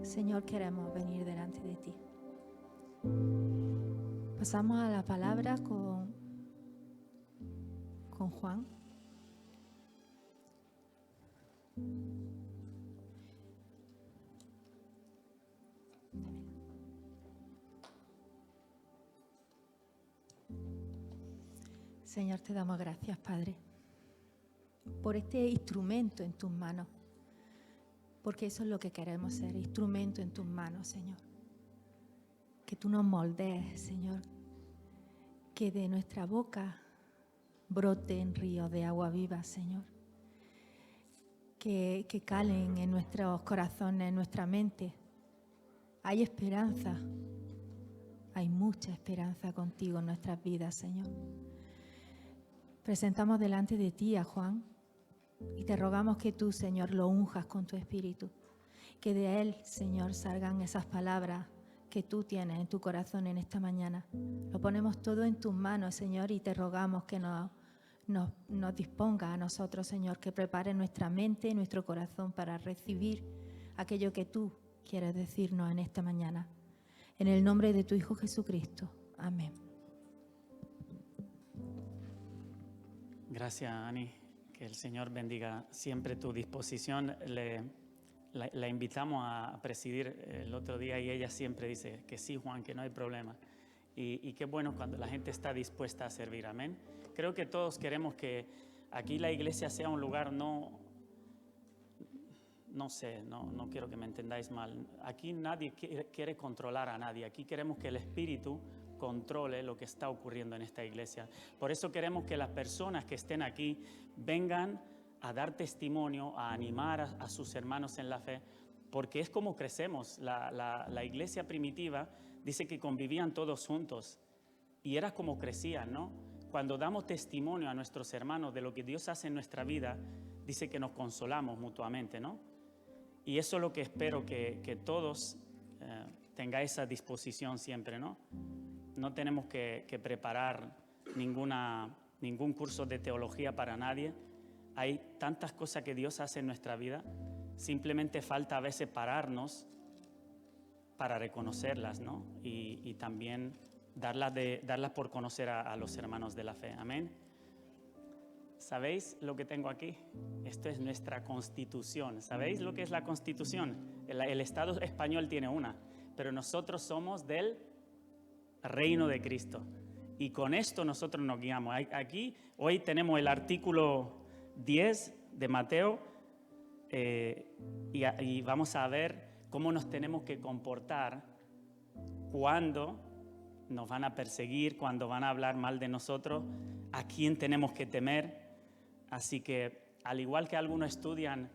Señor, queremos venir delante de ti. Pasamos a la palabra con Juan. Señor, te damos gracias, Padre, por este instrumento en tus manos, porque eso es lo que queremos ser, instrumento en tus manos, Señor. Que tú nos moldees, Señor, que de nuestra boca broten ríos de agua viva, Señor. Que calen en nuestros corazones, en nuestra mente. Hay esperanza, hay mucha esperanza contigo en nuestras vidas, Señor. Presentamos delante de ti a Juan y te rogamos que tú, Señor, lo unjas con tu espíritu. Que de él, Señor, salgan esas palabras que tú tienes en tu corazón en esta mañana. Lo ponemos todo en tus manos, Señor, y te rogamos que nos disponga a nosotros, Señor, que prepare nuestra mente y nuestro corazón para recibir aquello que tú quieres decirnos en esta mañana. En el nombre de tu Hijo Jesucristo. Amén. Gracias, Ani. Que el Señor bendiga siempre tu disposición. La invitamos a presidir el otro día y ella siempre dice que sí, Juan, que no hay problema. Y qué bueno cuando la gente está dispuesta a servir. Amén. Creo que todos queremos que aquí la iglesia sea un lugar no quiero que me entendáis mal. Aquí nadie quiere controlar a nadie. Aquí queremos que el Espíritu controle lo que está ocurriendo en esta iglesia. Por eso queremos que las personas que estén aquí vengan a dar testimonio, a animar a sus hermanos en la fe, porque es como crecemos. La iglesia primitiva dice que convivían todos juntos y era como crecían, ¿no? Cuando damos testimonio a nuestros hermanos de lo que Dios hace en nuestra vida, dice que nos consolamos mutuamente, ¿no? Y eso es lo que espero que todos tengáis esa disposición siempre, ¿no? No tenemos que preparar ningún curso de teología para nadie. Hay tantas cosas que Dios hace en nuestra vida. Simplemente falta a veces pararnos para reconocerlas, ¿no? Y también darlas por conocer a los hermanos de la fe. Amén. ¿Sabéis lo que tengo aquí? Esto es nuestra Constitución. ¿Sabéis lo que es la Constitución? El Estado español tiene una, pero nosotros somos del Reino de Cristo. Y con esto nosotros nos guiamos. Aquí hoy tenemos el artículo 10 de Mateo y vamos a ver cómo nos tenemos que comportar cuando nos van a perseguir, cuando van a hablar mal de nosotros, a quién tenemos que temer. Así que, al igual que algunos estudian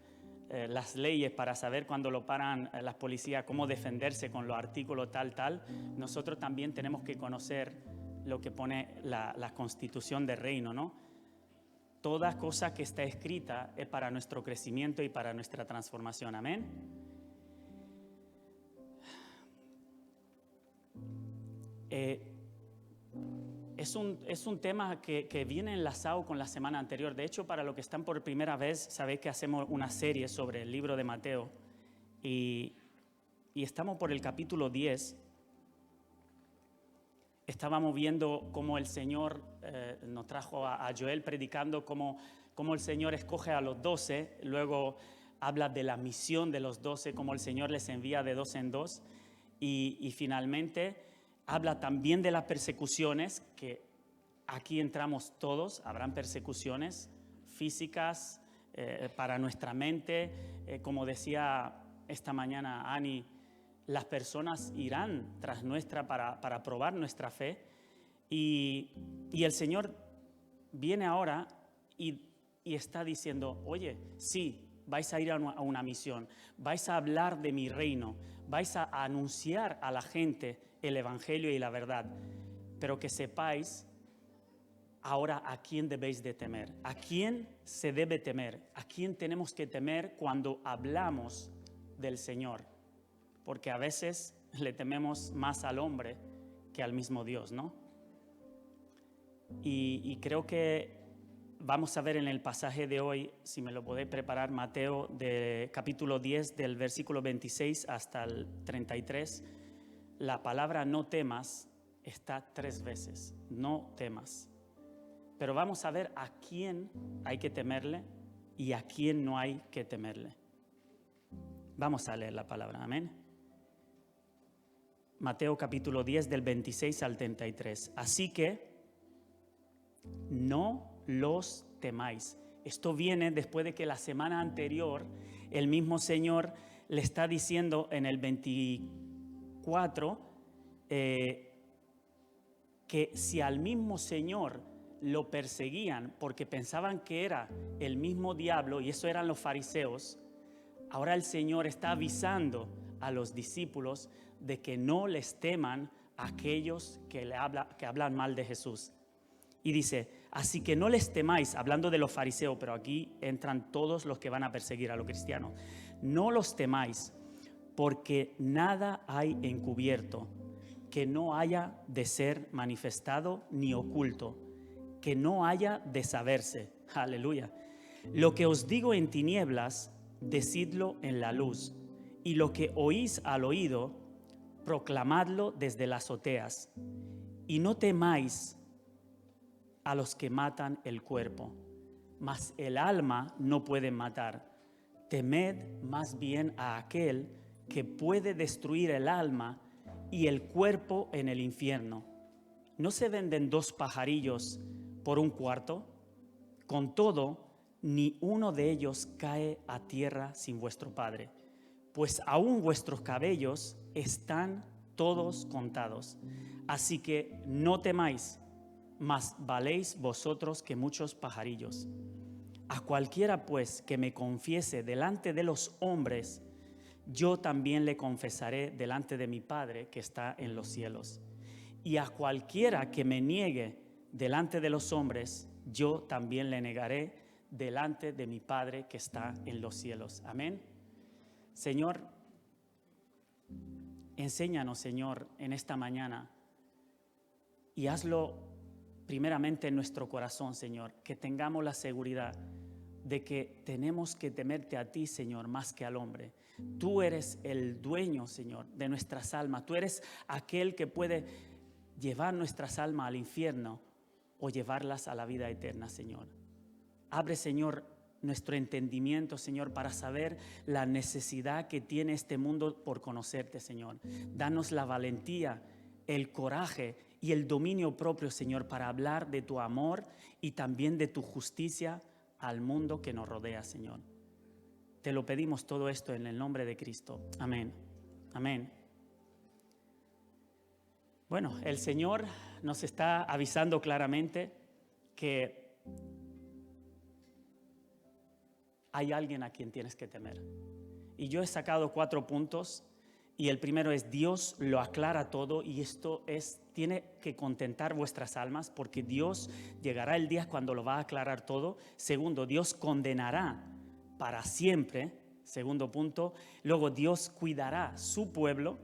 las leyes para saber cuando lo paran las policías, cómo defenderse con los artículos tal, nosotros también tenemos que conocer lo que pone la Constitución del Reino, ¿no? Toda cosa que está escrita es para nuestro crecimiento y para nuestra transformación. Amén. Es un tema que viene enlazado con la semana anterior. De hecho, para los que están por primera vez, sabéis que hacemos una serie sobre el libro de Mateo y estamos por el capítulo 10. Estábamos viendo cómo el Señor nos trajo a Joel predicando cómo el Señor escoge a los 12, luego habla de la misión de los 12, cómo el Señor les envía de 2 en 2 y finalmente habla también de las persecuciones, que aquí entramos todos. Habrán persecuciones físicas para nuestra mente. Como decía esta mañana Ani, las personas irán tras nuestra para probar nuestra fe. Y el Señor viene ahora y está diciendo, oye, sí, vais a ir a una misión, vais a hablar de mi reino, vais a anunciar a la gente el evangelio y la verdad, pero que sepáis ahora a quién debéis de temer, a quién se debe temer, a quién tenemos que temer cuando hablamos del Señor, porque a veces le tememos más al hombre que al mismo Dios, ¿no? Y creo que vamos a ver en el pasaje de hoy, si me lo podéis preparar, Mateo de capítulo 10, del versículo 26 hasta el 33. La palabra no temas está 3 veces, no temas. Pero vamos a ver a quién hay que temerle y a quién no hay que temerle. Vamos a leer la palabra, amén. Mateo capítulo 10 del 26 al 33. Así que no los temáis. Esto viene después de que la semana anterior el mismo Señor le está diciendo en el 24 que si al mismo Señor lo perseguían porque pensaban que era el mismo diablo, y eso eran los fariseos, ahora el Señor está avisando a los discípulos de que no les teman a aquellos que hablan mal de Jesús. Y dice, así que no les temáis, hablando de los fariseos, pero aquí entran todos los que van a perseguir a los cristianos. No los temáis, porque nada hay encubierto que no haya de ser manifestado ni oculto, que no haya de saberse. Aleluya. Lo que os digo en tinieblas, decidlo en la luz, y lo que oís al oído, proclamadlo desde las azoteas. Y no temáis a los que matan el cuerpo, mas el alma no pueden matar. Temed más bien a aquel que puede destruir el alma y el cuerpo en el infierno. ¿No se venden 2 pajarillos por 1 cuarto? Con todo, ni uno de ellos cae a tierra sin vuestro Padre, pues aún vuestros cabellos están todos contados. Así que no temáis, mas valéis vosotros que muchos pajarillos. A cualquiera pues que me confiese delante de los hombres, yo también le confesaré delante de mi Padre que está en los cielos. Y a cualquiera que me niegue delante de los hombres, yo también le negaré delante de mi Padre que está en los cielos. Amén. Señor, enséñanos, Señor, en esta mañana, y hazlo primeramente en nuestro corazón, Señor, que tengamos la seguridad de que tenemos que temerte a ti, Señor, más que al hombre. Tú eres el dueño, Señor, de nuestras almas. Tú eres aquel que puede llevar nuestras almas al infierno o llevarlas a la vida eterna, Señor. Abre, Señor, nuestro entendimiento, Señor, para saber la necesidad que tiene este mundo por conocerte, Señor. Danos la valentía, el coraje y el dominio propio, Señor, para hablar de tu amor y también de tu justicia al mundo que nos rodea, Señor. Te lo pedimos todo esto en el nombre de Cristo. Amén. Amén. Bueno, el Señor nos está avisando claramente que hay alguien a quien tienes que temer. Y yo he sacado 4 puntos. Y el primero es: Dios lo aclara todo, y esto tiene que contentar vuestras almas, porque Dios llegará el día cuando lo va a aclarar todo. Segundo, Dios condenará para siempre. Segundo punto. Luego, Dios cuidará su pueblo.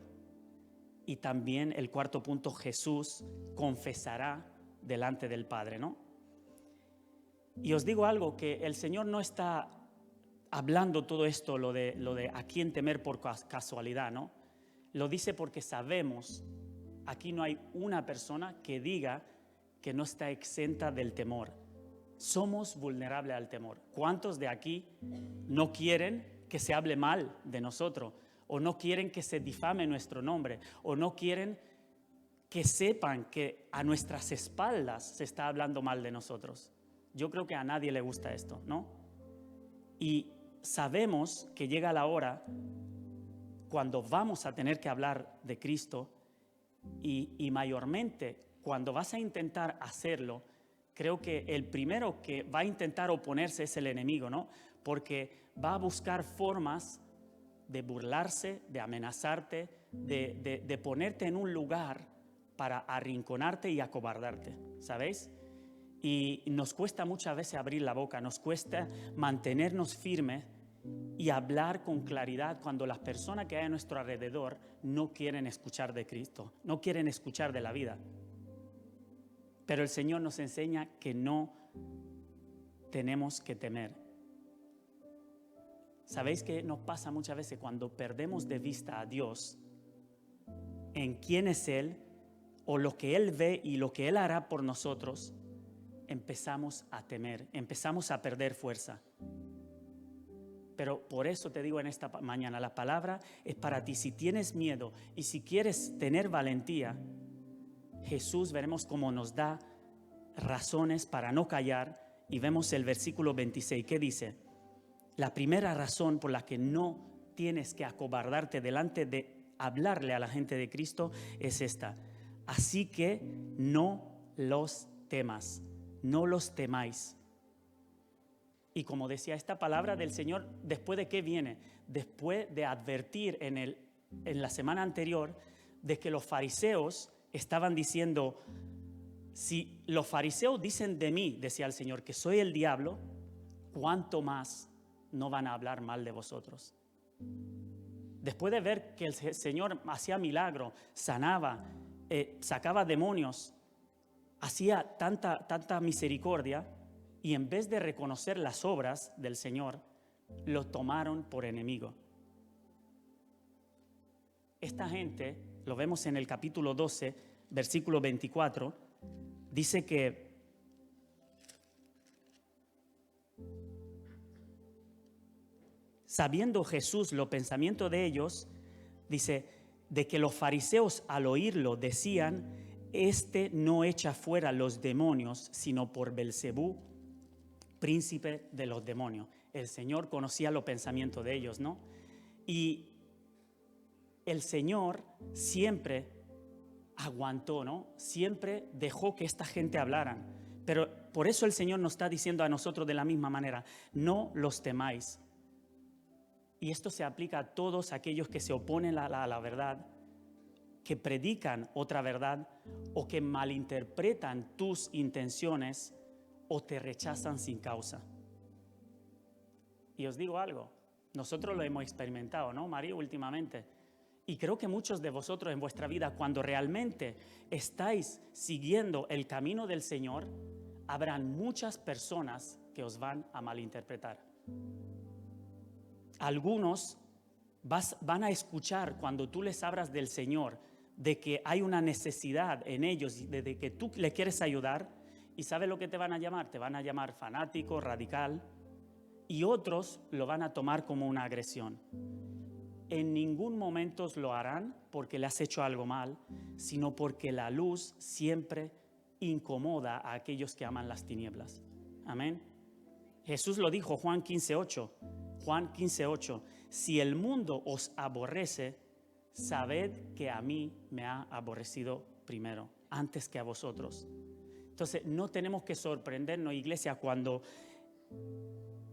Y también el 4 punto, Jesús confesará delante del Padre, ¿no? Y os digo algo, que el Señor no está hablando todo esto, lo de a quién temer por casualidad, ¿no? Lo dice porque sabemos, aquí no hay una persona que diga que no está exenta del temor. Somos vulnerables al temor. ¿Cuántos de aquí no quieren que se hable mal de nosotros? ¿O no quieren que se difame nuestro nombre? ¿O no quieren que sepan que a nuestras espaldas se está hablando mal de nosotros? Yo creo que a nadie le gusta esto, ¿no? Y sabemos que llega la hora cuando vamos a tener que hablar de Cristo, y mayormente cuando vas a intentar hacerlo, creo que el primero que va a intentar oponerse es el enemigo, ¿no? Porque va a buscar formas de burlarse, de amenazarte, de ponerte en un lugar para arrinconarte y acobardarte, ¿sabéis? Y nos cuesta muchas veces abrir la boca, nos cuesta mantenernos firmes y hablar con claridad cuando las personas que hay a nuestro alrededor no quieren escuchar de Cristo, no quieren escuchar de la vida. Pero el Señor nos enseña que no tenemos que temer. ¿Sabéis qué nos pasa muchas veces cuando perdemos de vista a Dios en quién es Él o lo que Él ve y lo que Él hará por nosotros? Empezamos a temer, empezamos a perder fuerza. Pero por eso te digo en esta mañana, la palabra es para ti. Si tienes miedo y si quieres tener valentía, Jesús veremos cómo nos da razones para no callar. Y vemos el versículo 26, ¿qué dice? La primera razón por la que no tienes que acobardarte delante de hablarle a la gente de Cristo es esta. Así que no los temas, no los temáis. Y como decía, esta palabra del Señor, ¿después de qué viene? Después de advertir en la semana anterior de que los fariseos estaban diciendo, si los fariseos dicen de mí, decía el Señor, que soy el diablo, ¿cuánto más no van a hablar mal de vosotros? Después de ver que el Señor hacía milagros, sanaba, sacaba demonios, hacía tanta misericordia, y en vez de reconocer las obras del Señor, lo tomaron por enemigo. Esta gente, lo vemos en el capítulo 12, versículo 24, dice que sabiendo Jesús los pensamientos de ellos, dice, de que los fariseos al oírlo decían, este no echa fuera los demonios, sino por Belcebú, príncipe de los demonios. El Señor conocía los pensamientos de ellos, ¿no? Y el Señor siempre aguantó, ¿no? Siempre dejó que esta gente hablaran. Pero por eso el Señor nos está diciendo a nosotros de la misma manera, no los temáis. Y esto se aplica a todos aquellos que se oponen a la verdad, que predican otra verdad o que malinterpretan tus intenciones o te rechazan sin causa. Y os digo algo, nosotros lo hemos experimentado, ¿no, María, últimamente? Y creo que muchos de vosotros en vuestra vida, cuando realmente estáis siguiendo el camino del Señor, habrán muchas personas que os van a malinterpretar. Algunos van a escuchar cuando tú les hablas del Señor, de que hay una necesidad en ellos, de que tú le quieres ayudar. ¿Y sabes lo que te van a llamar? Te van a llamar fanático, radical, y otros lo van a tomar como una agresión. En ningún momento lo harán porque le has hecho algo mal, sino porque la luz siempre incomoda a aquellos que aman las tinieblas. Amén. Jesús lo dijo, Juan 15:8. Juan 15:8. Si el mundo os aborrece, sabed que a mí me ha aborrecido primero, antes que a vosotros. Entonces, no tenemos que sorprendernos, iglesia, cuando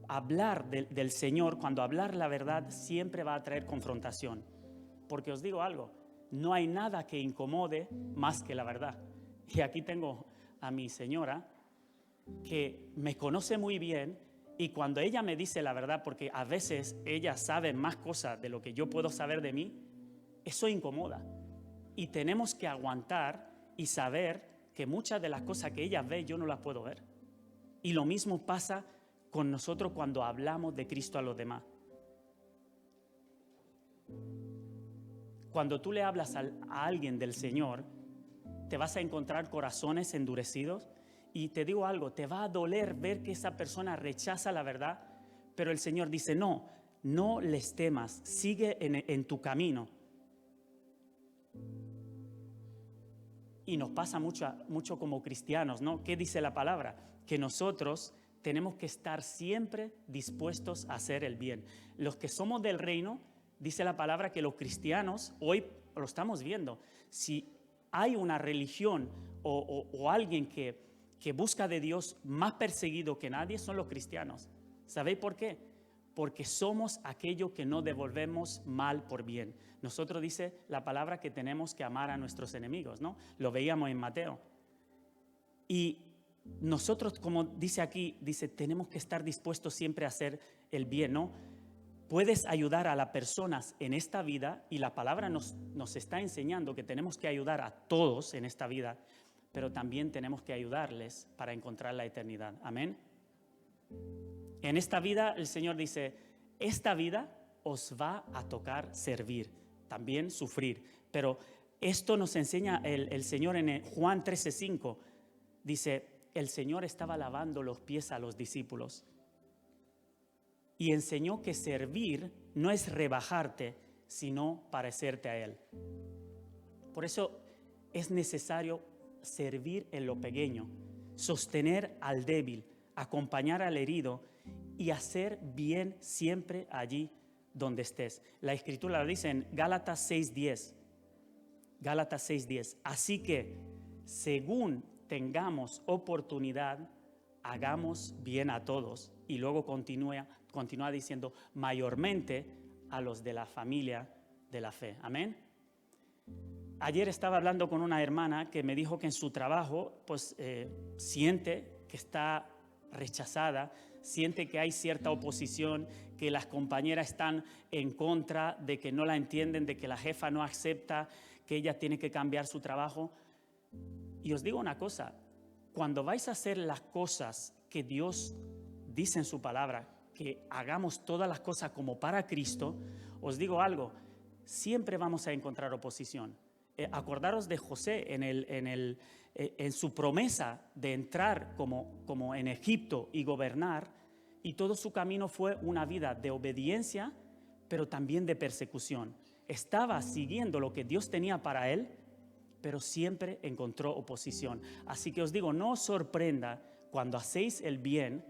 hablar del Señor, cuando hablar la verdad, siempre va a traer confrontación. Porque os digo algo, no hay nada que incomode más que la verdad. Y aquí tengo a mi señora, que me conoce muy bien, y cuando ella me dice la verdad, porque a veces ella sabe más cosas de lo que yo puedo saber de mí, eso incomoda. Y tenemos que aguantar y saber que muchas de las cosas que ella ve yo no las puedo ver. Y lo mismo pasa con nosotros cuando hablamos de Cristo a los demás. Cuando tú le hablas a alguien del Señor, te vas a encontrar corazones endurecidos, y te digo algo, te va a doler ver que esa persona rechaza la verdad, pero el Señor dice, no les temas, sigue en tu camino. Y nos pasa mucho como cristianos, ¿no? ¿Qué dice la palabra? Que nosotros tenemos que estar siempre dispuestos a hacer el bien. Los que somos del reino, dice la palabra que los cristianos, hoy lo estamos viendo, si hay una religión o alguien que busca de Dios más perseguido que nadie, son los cristianos. ¿Sabéis por qué? Porque somos aquello que no devolvemos mal por bien. Nosotros dice la palabra que tenemos que amar a nuestros enemigos, ¿no? Lo veíamos en Mateo. Y nosotros, como dice aquí, dice, tenemos que estar dispuestos siempre a hacer el bien, ¿no? Puedes ayudar a las personas en esta vida, y la palabra nos está enseñando que tenemos que ayudar a todos en esta vida, pero también tenemos que ayudarles para encontrar la eternidad. Amén. En esta vida el Señor dice, esta vida os va a tocar servir, también sufrir. Pero esto nos enseña el Señor en Juan 13:5. Dice, el Señor estaba lavando los pies a los discípulos y enseñó que servir no es rebajarte, sino parecerte a Él. Por eso es necesario servir en lo pequeño, sostener al débil, acompañar al herido y hacer bien siempre allí donde estés. La Escritura lo dice en Gálatas 6:10. Gálatas 6:10. Así que, según tengamos oportunidad, hagamos bien a todos. Y luego continúa diciendo, mayormente a los de la familia de la fe. Amén. Ayer estaba hablando con una hermana que me dijo que en su trabajo pues siente que está rechazada, siente que hay cierta oposición, que las compañeras están en contra, de que no la entienden, de que la jefa no acepta, que ella tiene que cambiar su trabajo. Y os digo una cosa, cuando vais a hacer las cosas que Dios dice en su palabra, que hagamos todas las cosas como para Cristo, os digo algo, siempre vamos a encontrar oposición. Acordaros de José en su promesa de entrar como en Egipto y gobernar, y todo su camino fue una vida de obediencia, pero también de persecución. Estaba siguiendo lo que Dios tenía para él, pero siempre encontró oposición. Así que os digo, no os sorprenda cuando hacéis el bien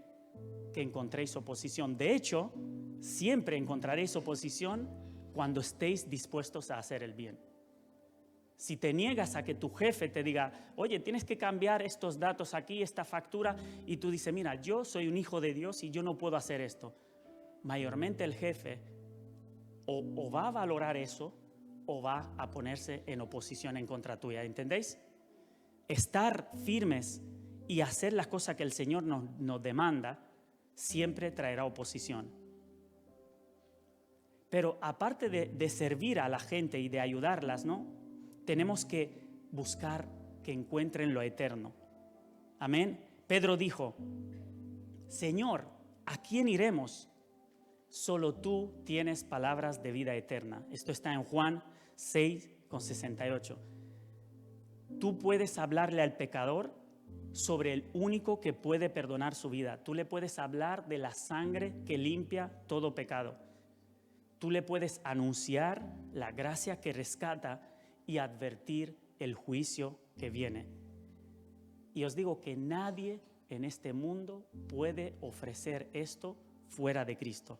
que encontréis oposición. De hecho, siempre encontraréis oposición cuando estéis dispuestos a hacer el bien. Si te niegas a que tu jefe te diga, oye, tienes que cambiar estos datos aquí, esta factura, y tú dices, mira, yo soy un hijo de Dios y yo no puedo hacer esto. Mayormente el jefe o va a valorar eso o va a ponerse en oposición en contra tuya, ¿entendéis? Estar firmes y hacer las cosas que el Señor nos demanda siempre traerá oposición. Pero aparte de servir a la gente y de ayudarlas, ¿no? Tenemos que buscar que encuentren lo eterno. Amén. Pedro dijo, Señor, ¿a quién iremos? Solo tú tienes palabras de vida eterna. Esto está en Juan 6:68. Tú puedes hablarle al pecador sobre el único que puede perdonar su vida. Tú le puedes hablar de la sangre que limpia todo pecado. Tú le puedes anunciar la gracia que rescata y advertir el juicio que viene. Y os digo que nadie en este mundo puede ofrecer esto fuera de Cristo.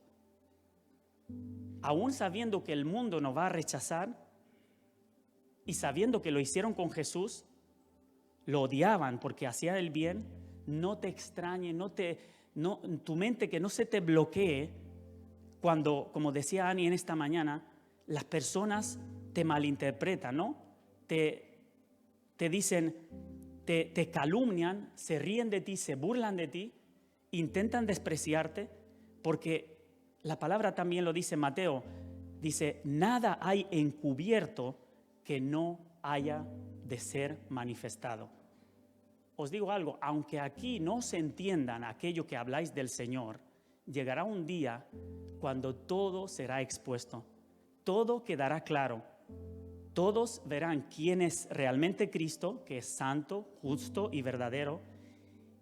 Aún sabiendo que el mundo nos va a rechazar y sabiendo que lo hicieron con Jesús, lo odiaban porque hacía el bien, no te extrañe, tu mente que no se te bloquee cuando, como decía Ani en esta mañana, las personas te malinterpretan, ¿no? Te dicen, te calumnian, se ríen de ti, se burlan de ti, intentan despreciarte, porque la palabra también lo dice Mateo, dice, nada hay encubierto que no haya de ser manifestado. Os digo algo, aunque aquí no se entiendan aquello que habláis del Señor, llegará un día cuando todo será expuesto, todo quedará claro. Todos verán quién es realmente Cristo, que es santo, justo y verdadero,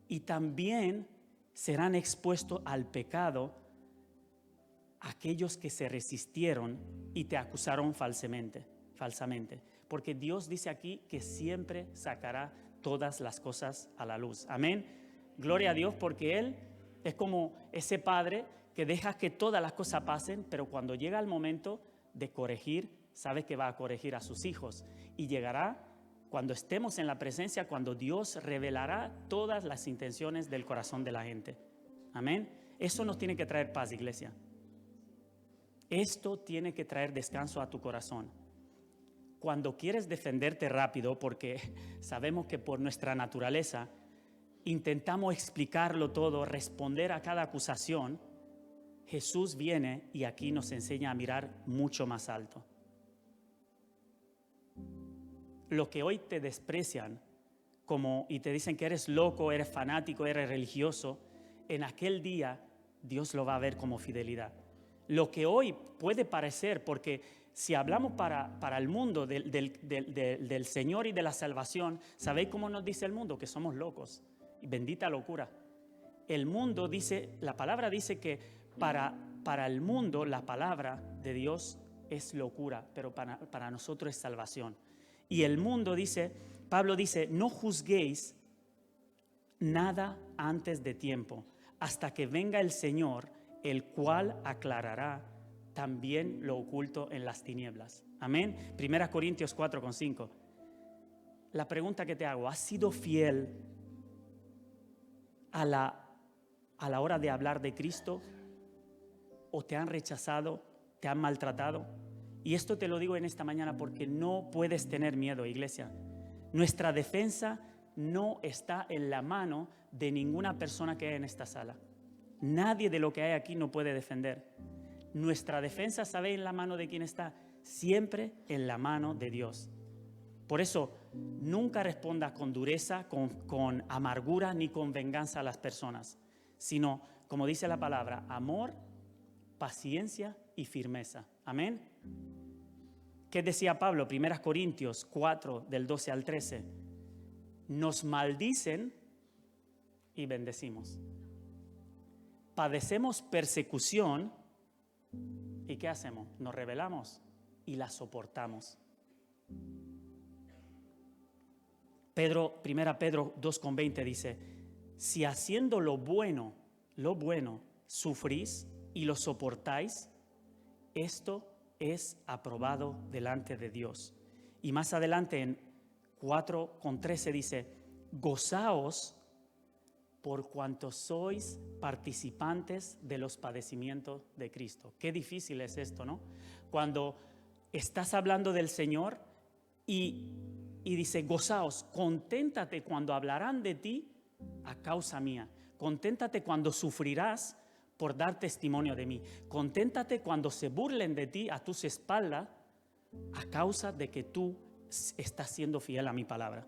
y también serán expuestos al pecado aquellos que se resistieron y te acusaron falsamente. Porque Dios dice aquí que siempre sacará todas las cosas a la luz. Amén. Gloria a Dios, porque Él es como ese padre que deja que todas las cosas pasen, pero cuando llega el momento de corregir, sabe que va a corregir a sus hijos. Y llegará cuando estemos en la presencia, cuando Dios revelará todas las intenciones del corazón de la gente. Amén. Eso nos tiene que traer paz, iglesia. Esto tiene que traer descanso a tu corazón. Cuando quieres defenderte rápido, porque sabemos que por nuestra naturaleza intentamos explicarlo todo, responder a cada acusación, Jesús viene y aquí nos enseña a mirar mucho más alto. Lo que hoy te desprecian y te dicen que eres loco, eres fanático, eres religioso, en aquel día Dios lo va a ver como fidelidad. Lo que hoy puede parecer, porque si hablamos para el mundo del Señor y de la salvación, ¿sabéis cómo nos dice el mundo? Que somos locos. Y bendita locura. El mundo dice, la palabra dice que para el mundo la palabra de Dios es locura, pero para nosotros es salvación. Y el mundo dice, Pablo dice, no juzguéis nada antes de tiempo, hasta que venga el Señor, el cual aclarará también lo oculto en las tinieblas. Amén. 1 Corintios 4:5. La pregunta que te hago, ¿has sido fiel a la hora de hablar de Cristo? ¿O te han rechazado, te han maltratado? Y esto te lo digo en esta mañana porque no puedes tener miedo, iglesia. Nuestra defensa no está en la mano de ninguna persona que hay en esta sala. Nadie de lo que hay aquí no puede defender. Nuestra defensa, ¿sabe en la mano de quién está? Siempre en la mano de Dios. Por eso, nunca respondas con dureza, con amargura ni con venganza a las personas, sino, como dice la palabra, amor, paciencia y firmeza. Amén. ¿Qué decía Pablo? 1 Corintios 4, del 12 al 13. Nos maldicen y bendecimos. Padecemos persecución y ¿qué hacemos? Nos rebelamos y la soportamos. 1 Pedro 2,20 dice, si haciendo lo bueno, sufrís y lo soportáis, esto es aprobado delante de Dios. Y más adelante en 4,13 dice, gozaos por cuanto sois participantes de los padecimientos de Cristo. Qué difícil es esto, ¿no? Cuando estás hablando del Señor y dice, gozaos, conténtate cuando hablarán de ti a causa mía. Conténtate cuando sufrirás por dar testimonio de mí. Conténtate cuando se burlen de ti a tus espaldas a causa de que tú estás siendo fiel a mi palabra.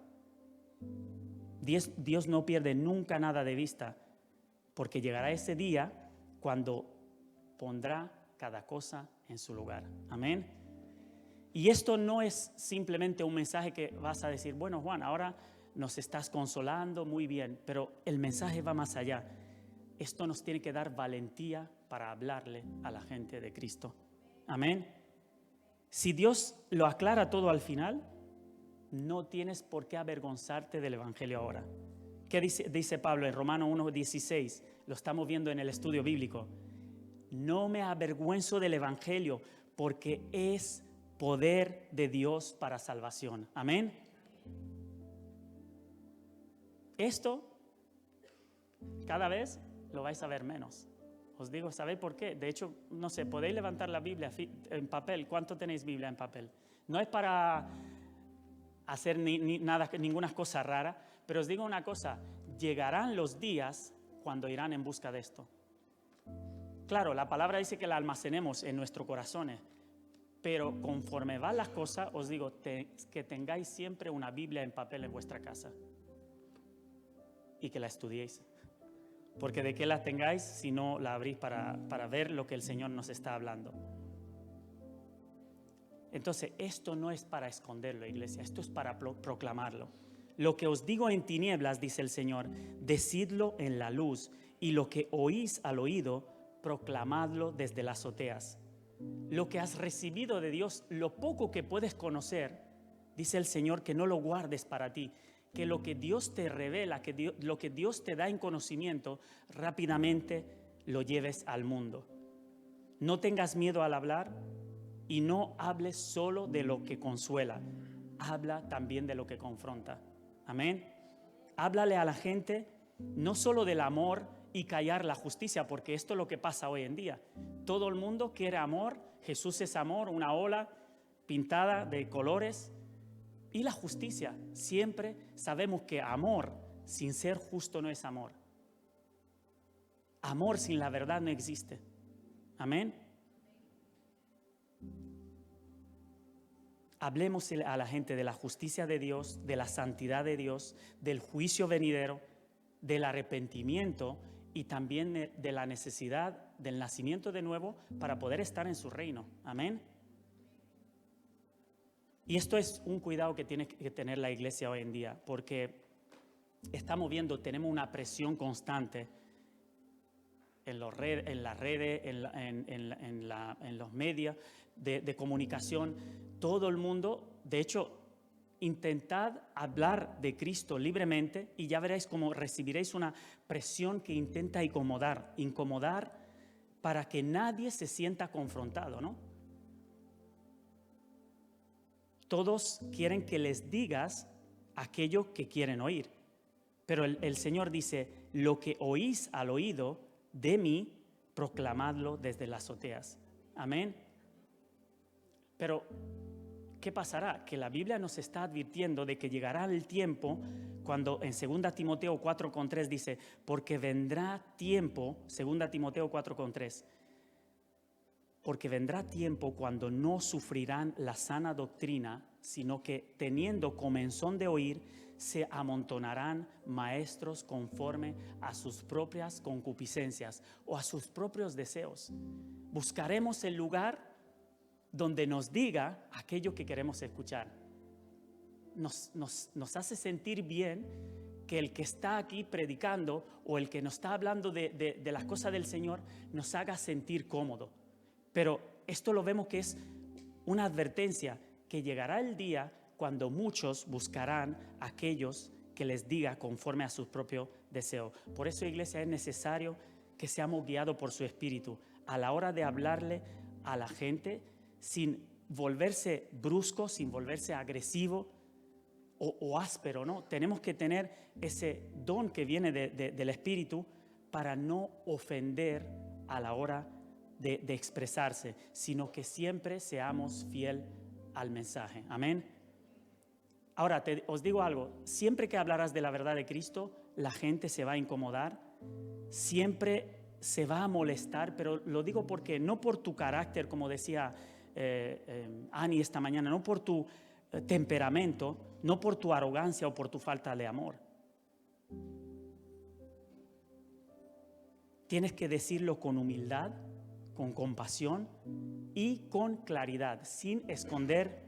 Dios no pierde nunca nada de vista, porque llegará ese día cuando pondrá cada cosa en su lugar. Amén. Y esto no es simplemente un mensaje que vas a decir, bueno, Juan, ahora nos estás consolando, muy bien, pero el mensaje va más allá. Esto nos tiene que dar valentía para hablarle a la gente de Cristo. Amén. Si Dios lo aclara todo al final, no tienes por qué avergonzarte del Evangelio ahora. ¿Qué dice Pablo en Romanos 1:16? Lo estamos viendo en el estudio bíblico. No me avergüenzo del Evangelio porque es poder de Dios para salvación. Amén. Esto cada vez lo vais a ver menos. Os digo, ¿sabéis por qué? De hecho, no sé, podéis levantar la Biblia en papel. ¿Cuánto tenéis Biblia en papel? No es para hacer ninguna cosa rara, pero os digo una cosa, llegarán los días cuando irán en busca de esto. Claro, la palabra dice que la almacenemos en nuestros corazones, pero conforme van las cosas, os digo que tengáis siempre una Biblia en papel en vuestra casa y que la estudiéis. Porque de qué la tengáis si no la abrís para ver lo que el Señor nos está hablando. Entonces, esto no es para esconderlo, iglesia, esto es para proclamarlo. Lo que os digo en tinieblas, dice el Señor, decidlo en la luz, y lo que oís al oído, proclamadlo desde las azoteas. Lo que has recibido de Dios, lo poco que puedes conocer, dice el Señor, que no lo guardes para ti, que lo que Dios te revela, lo que Dios te da en conocimiento, rápidamente lo lleves al mundo. No tengas miedo al hablar. Y no hables solo de lo que consuela, habla también de lo que confronta. Amén. Háblale a la gente no solo del amor y callar la justicia, porque esto es lo que pasa hoy en día. Todo el mundo quiere amor, Jesús es amor, una ola pintada de colores. Y la justicia, siempre sabemos que amor sin ser justo no es amor. Amor sin la verdad no existe. Amén. Hablemos a la gente de la justicia de Dios, de la santidad de Dios, del juicio venidero, del arrepentimiento y también de la necesidad del nacimiento de nuevo para poder estar en su reino. Amén. Y esto es un cuidado que tiene que tener la iglesia hoy en día, porque estamos viendo, tenemos una presión constante en las redes, en los medios de comunicación. Todo el mundo, de hecho, intentad hablar de Cristo libremente y ya veréis cómo recibiréis una presión que intenta incomodar para que nadie se sienta confrontado, ¿no? Todos quieren que les digas aquello que quieren oír. Pero el Señor dice, lo que oís al oído de mí, proclamadlo desde las azoteas. Amén. Pero, ¿qué pasará? Que la Biblia nos está advirtiendo de que llegará el tiempo cuando en 2 Timoteo 4,3 dice, porque vendrá tiempo, 2 Timoteo 4,3, porque vendrá tiempo cuando no sufrirán la sana doctrina, sino que teniendo comezón de oír, se amontonarán maestros conforme a sus propias concupiscencias o a sus propios deseos. Buscaremos el lugar donde nos diga aquello que queremos escuchar. Nos hace sentir bien que el que está aquí predicando o el que nos está hablando de las cosas del Señor nos haga sentir cómodo. Pero esto lo vemos que es una advertencia, que llegará el día cuando muchos buscarán a aquellos que les diga conforme a sus propios deseos. Por eso, iglesia, es necesario que seamos guiados por su Espíritu a la hora de hablarle a la gente sin volverse brusco, sin volverse agresivo o áspero, ¿no? Tenemos que tener ese don que viene del Espíritu para no ofender a la hora de expresarse, sino que siempre seamos fiel al mensaje. Amén. Ahora, os digo algo, siempre que hablarás de la verdad de Cristo, la gente se va a incomodar, siempre se va a molestar, pero lo digo porque no por tu carácter, como decía Ani esta mañana, no por tu temperamento, no por tu arrogancia o por tu falta de amor. Tienes que decirlo con humildad, con compasión y con claridad, sin esconder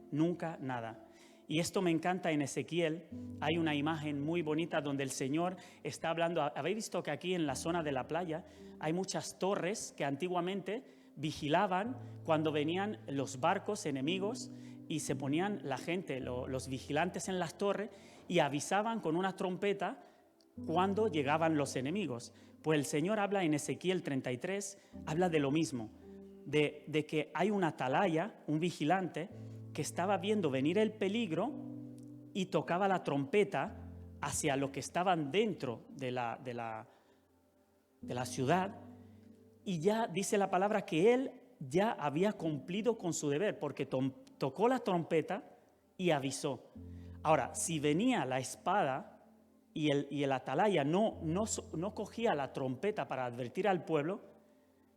nunca nada. Y esto me encanta en Ezequiel. Hay una imagen muy bonita donde el Señor está hablando. Habéis visto que aquí en la zona de la playa hay muchas torres que antiguamente vigilaban cuando venían los barcos enemigos y se ponían la gente, los vigilantes en las torres y avisaban con una trompeta cuando llegaban los enemigos. Pues el Señor habla en Ezequiel 33, habla de lo mismo, de que hay una atalaya, un vigilante, que estaba viendo venir el peligro y tocaba la trompeta hacia los que estaban dentro de la ciudad, y ya dice la palabra que él ya había cumplido con su deber porque tocó la trompeta y avisó. Ahora, si venía la espada y el atalaya no cogía la trompeta para advertir al pueblo,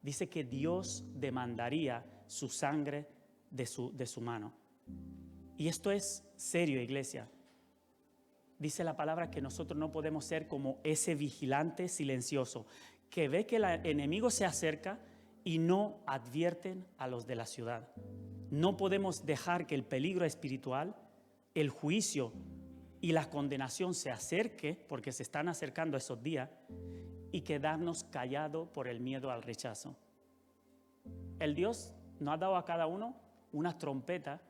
dice que Dios demandaría su sangre de su mano. Y esto es serio, iglesia. Dice la palabra que nosotros no podemos ser como ese vigilante silencioso que ve que el enemigo se acerca y no advierten a los de la ciudad. No podemos dejar que el peligro espiritual, el juicio y la condenación se acerque, porque se están acercando esos días, y quedarnos callados por el miedo al rechazo. El Dios nos ha dado a cada uno una trompeta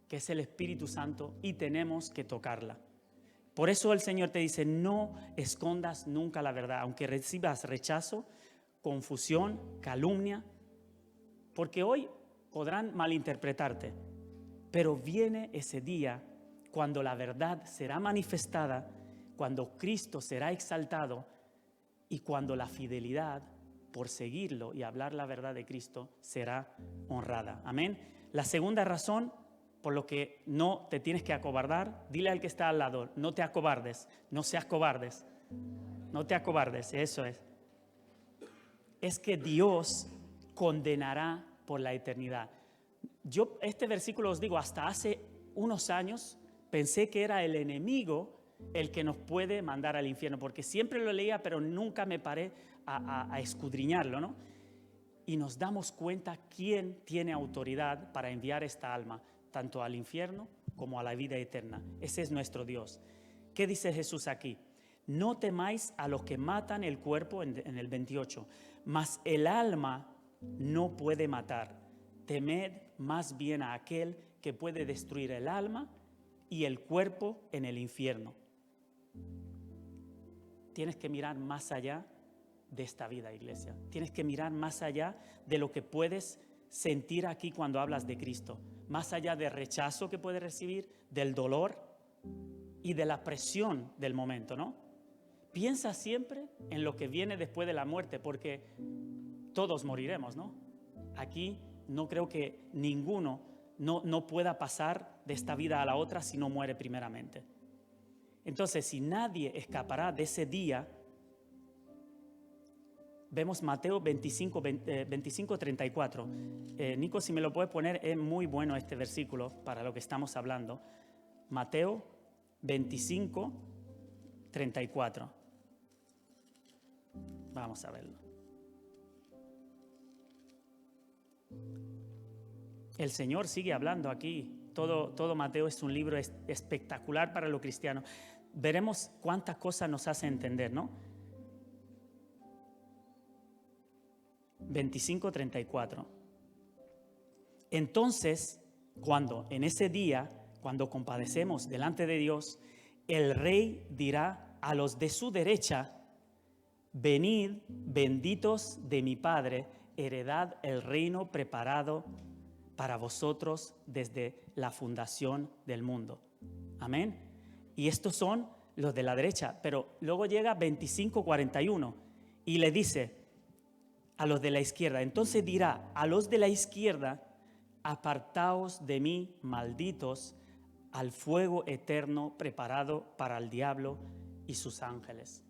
que es el Espíritu Santo y tenemos que tocarla. Por eso el Señor te dice, no escondas nunca la verdad, aunque recibas rechazo, confusión, calumnia, porque hoy podrán malinterpretarte, pero viene ese día cuando la verdad será manifestada, cuando Cristo será exaltado y cuando la fidelidad por seguirlo y hablar la verdad de Cristo será honrada. Amén. La segunda razón por lo que no te tienes que acobardar, dile al que está al lado, no te acobardes, no seas cobardes, no te acobardes, eso es. Es que Dios condenará por la eternidad. Yo este versículo os digo, hasta hace unos años pensé que era el enemigo el que nos puede mandar al infierno, porque siempre lo leía, pero nunca me paré a escudriñarlo, ¿no? Y nos damos cuenta quién tiene autoridad para enviar esta alma, tanto al infierno como a la vida eterna. Ese es nuestro Dios. ¿Qué dice Jesús aquí? No temáis a los que matan el cuerpo, en el 28, mas el alma no puede matar. Temed más bien a aquel que puede destruir el alma y el cuerpo en el infierno. Tienes que mirar más allá de esta vida, iglesia. Tienes que mirar más allá de lo que puedes sentir aquí cuando hablas de Cristo. Más allá del rechazo que puedes recibir, del dolor y de la presión del momento, ¿no? Piensa siempre en lo que viene después de la muerte, porque todos moriremos, ¿no? Aquí no creo que ninguno no pueda pasar de esta vida a la otra si no muere primeramente. Entonces, si nadie escapará de ese día, vemos Mateo 25, 34. Nico, si me lo puedes poner, es muy bueno este versículo para lo que estamos hablando. Mateo 25, 34. Vamos a verlo. El Señor sigue hablando aquí. Todo Mateo es un libro espectacular para los cristianos. Veremos cuántas cosas nos hace entender, ¿no? 25:34. Entonces, en ese día, cuando compadecemos delante de Dios, el Rey dirá a los de su derecha: venid, benditos de mi Padre, heredad el reino preparado para vosotros desde la fundación del mundo. Amén. Y estos son los de la derecha, pero luego llega 25:41 y le dice a los de la izquierda, entonces dirá a los de la izquierda: apartaos de mí, malditos, al fuego eterno preparado para el diablo y sus ángeles.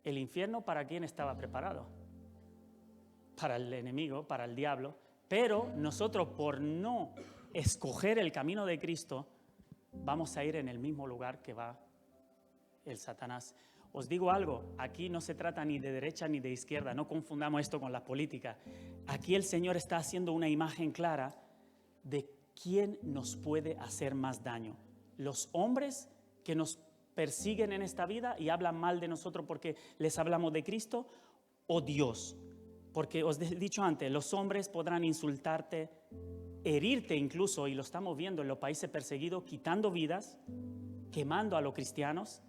¿El infierno para quién estaba preparado? Para el enemigo, para el diablo. Pero nosotros, por no escoger el camino de Cristo, vamos a ir en el mismo lugar que va el Satanás. Os digo algo, aquí no se trata ni de derecha ni de izquierda, no confundamos esto con la política. Aquí el Señor está haciendo una imagen clara de quién nos puede hacer más daño. Los hombres que nos persiguen en esta vida y hablan mal de nosotros porque les hablamos de Cristo, o Dios. Porque os he dicho antes, los hombres podrán insultarte, herirte incluso, y lo estamos viendo en los países perseguidos, quitando vidas, quemando a los cristianos.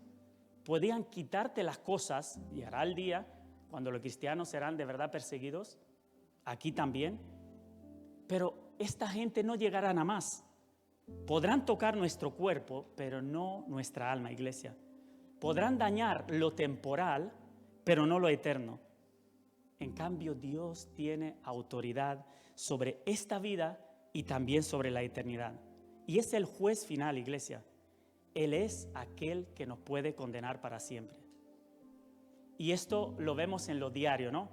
Podían quitarte las cosas, y hará el día cuando los cristianos serán de verdad perseguidos, aquí también. Pero esta gente no llegará a más. Podrán tocar nuestro cuerpo, pero no nuestra alma, iglesia. Podrán dañar lo temporal, pero no lo eterno. En cambio, Dios tiene autoridad sobre esta vida y también sobre la eternidad. Y es el juez final, iglesia. Él es aquel que nos puede condenar para siempre. Y esto lo vemos en lo diario, ¿no?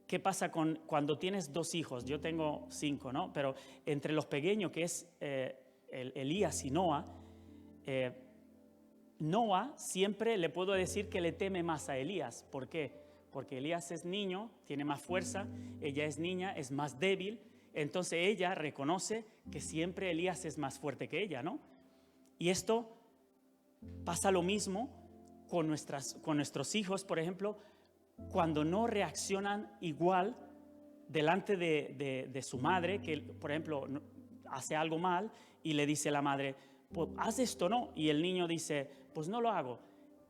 ¿Qué pasa cuando tienes 2 hijos? Yo tengo 5, ¿no? Pero entre los pequeños, que es Elías y Noah, Noah siempre le puedo decir que le teme más a Elías. ¿Por qué? Porque Elías es niño, tiene más fuerza, ella es niña, es más débil. Entonces ella reconoce que siempre Elías es más fuerte que ella, ¿no? Y esto pasa lo mismo con nuestros hijos, por ejemplo, cuando no reaccionan igual delante de su madre, que por ejemplo hace algo mal y le dice la madre, pues haz esto, ¿no? Y el niño dice, pues no lo hago.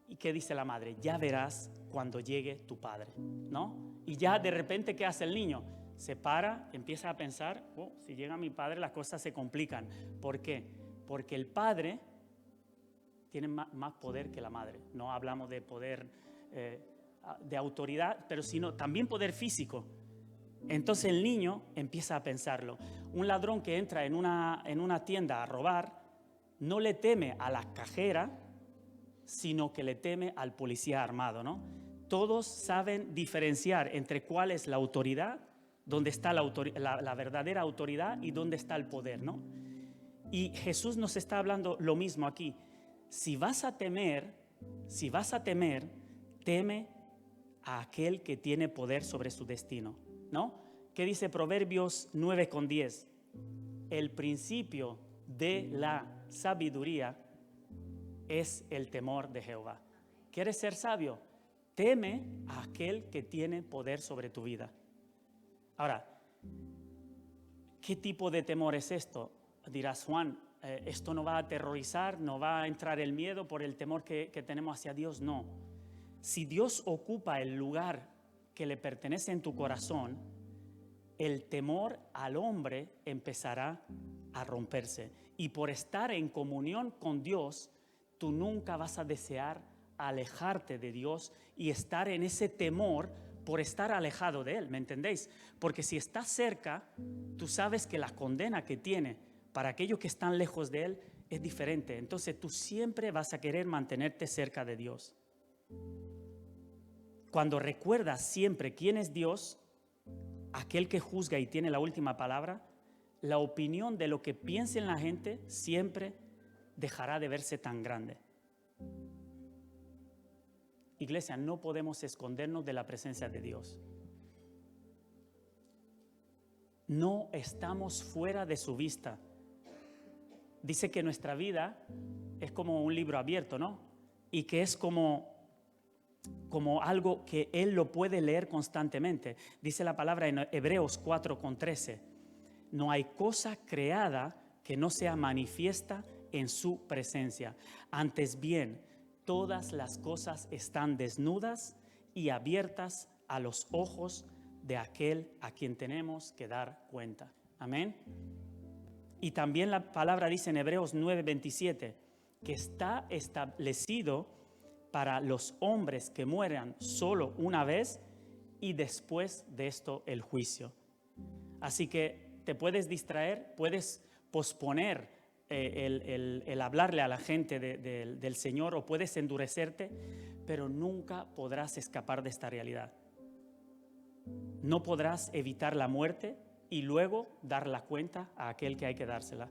¿Y qué dice la madre? Ya verás cuando llegue tu padre, ¿no? Y ya de repente, ¿qué hace el niño? Se para, empieza a pensar, si llega mi padre las cosas se complican. ¿Por qué? Porque el padre tiene más poder que la madre. No hablamos de poder de autoridad, pero sino también poder físico. Entonces el niño empieza a pensarlo. Un ladrón que entra en una tienda a robar no le teme a la cajera, sino que le teme al policía armado, ¿no? Todos saben diferenciar entre cuál es la autoridad, dónde está la verdadera autoridad y dónde está el poder, ¿no? Y Jesús nos está hablando lo mismo aquí. Si vas a temer, teme a aquel que tiene poder sobre su destino, ¿no? ¿Qué dice Proverbios 9:10? El principio de la sabiduría es el temor de Jehová. ¿Quieres ser sabio? Teme a aquel que tiene poder sobre tu vida. Ahora, ¿qué tipo de temor es esto? Dirás, Juan, esto no va a aterrorizar, no va a entrar el miedo por el temor que tenemos hacia Dios. No. Si Dios ocupa el lugar que le pertenece en tu corazón, el temor al hombre empezará a romperse. Y por estar en comunión con Dios, tú nunca vas a desear alejarte de Dios y estar en ese temor por estar alejado de Él, ¿me entendéis? Porque si estás cerca, tú sabes que la condena que tiene para aquellos que están lejos de Él es diferente. Entonces tú siempre vas a querer mantenerte cerca de Dios. Cuando recuerdas siempre quién es Dios, aquel que juzga y tiene la última palabra, la opinión de lo que piense en la gente siempre dejará de verse tan grande. Iglesia, no podemos escondernos de la presencia de Dios. No estamos fuera de su vista. Dice que nuestra vida es como un libro abierto, ¿no? Y que es como algo que Él lo puede leer constantemente. Dice la palabra en Hebreos 4:13. No hay cosa creada que no sea manifiesta en su presencia. Antes bien, todas las cosas están desnudas y abiertas a los ojos de aquel a quien tenemos que dar cuenta. Amén. Y también la palabra dice en Hebreos 9:27 que está establecido para los hombres que mueran solo una vez y después de esto el juicio. Así que te puedes distraer, puedes posponer el hablarle a la gente del Señor, o puedes endurecerte, pero nunca podrás escapar de esta realidad. No podrás evitar la muerte y luego dar la cuenta a aquel que hay que dársela.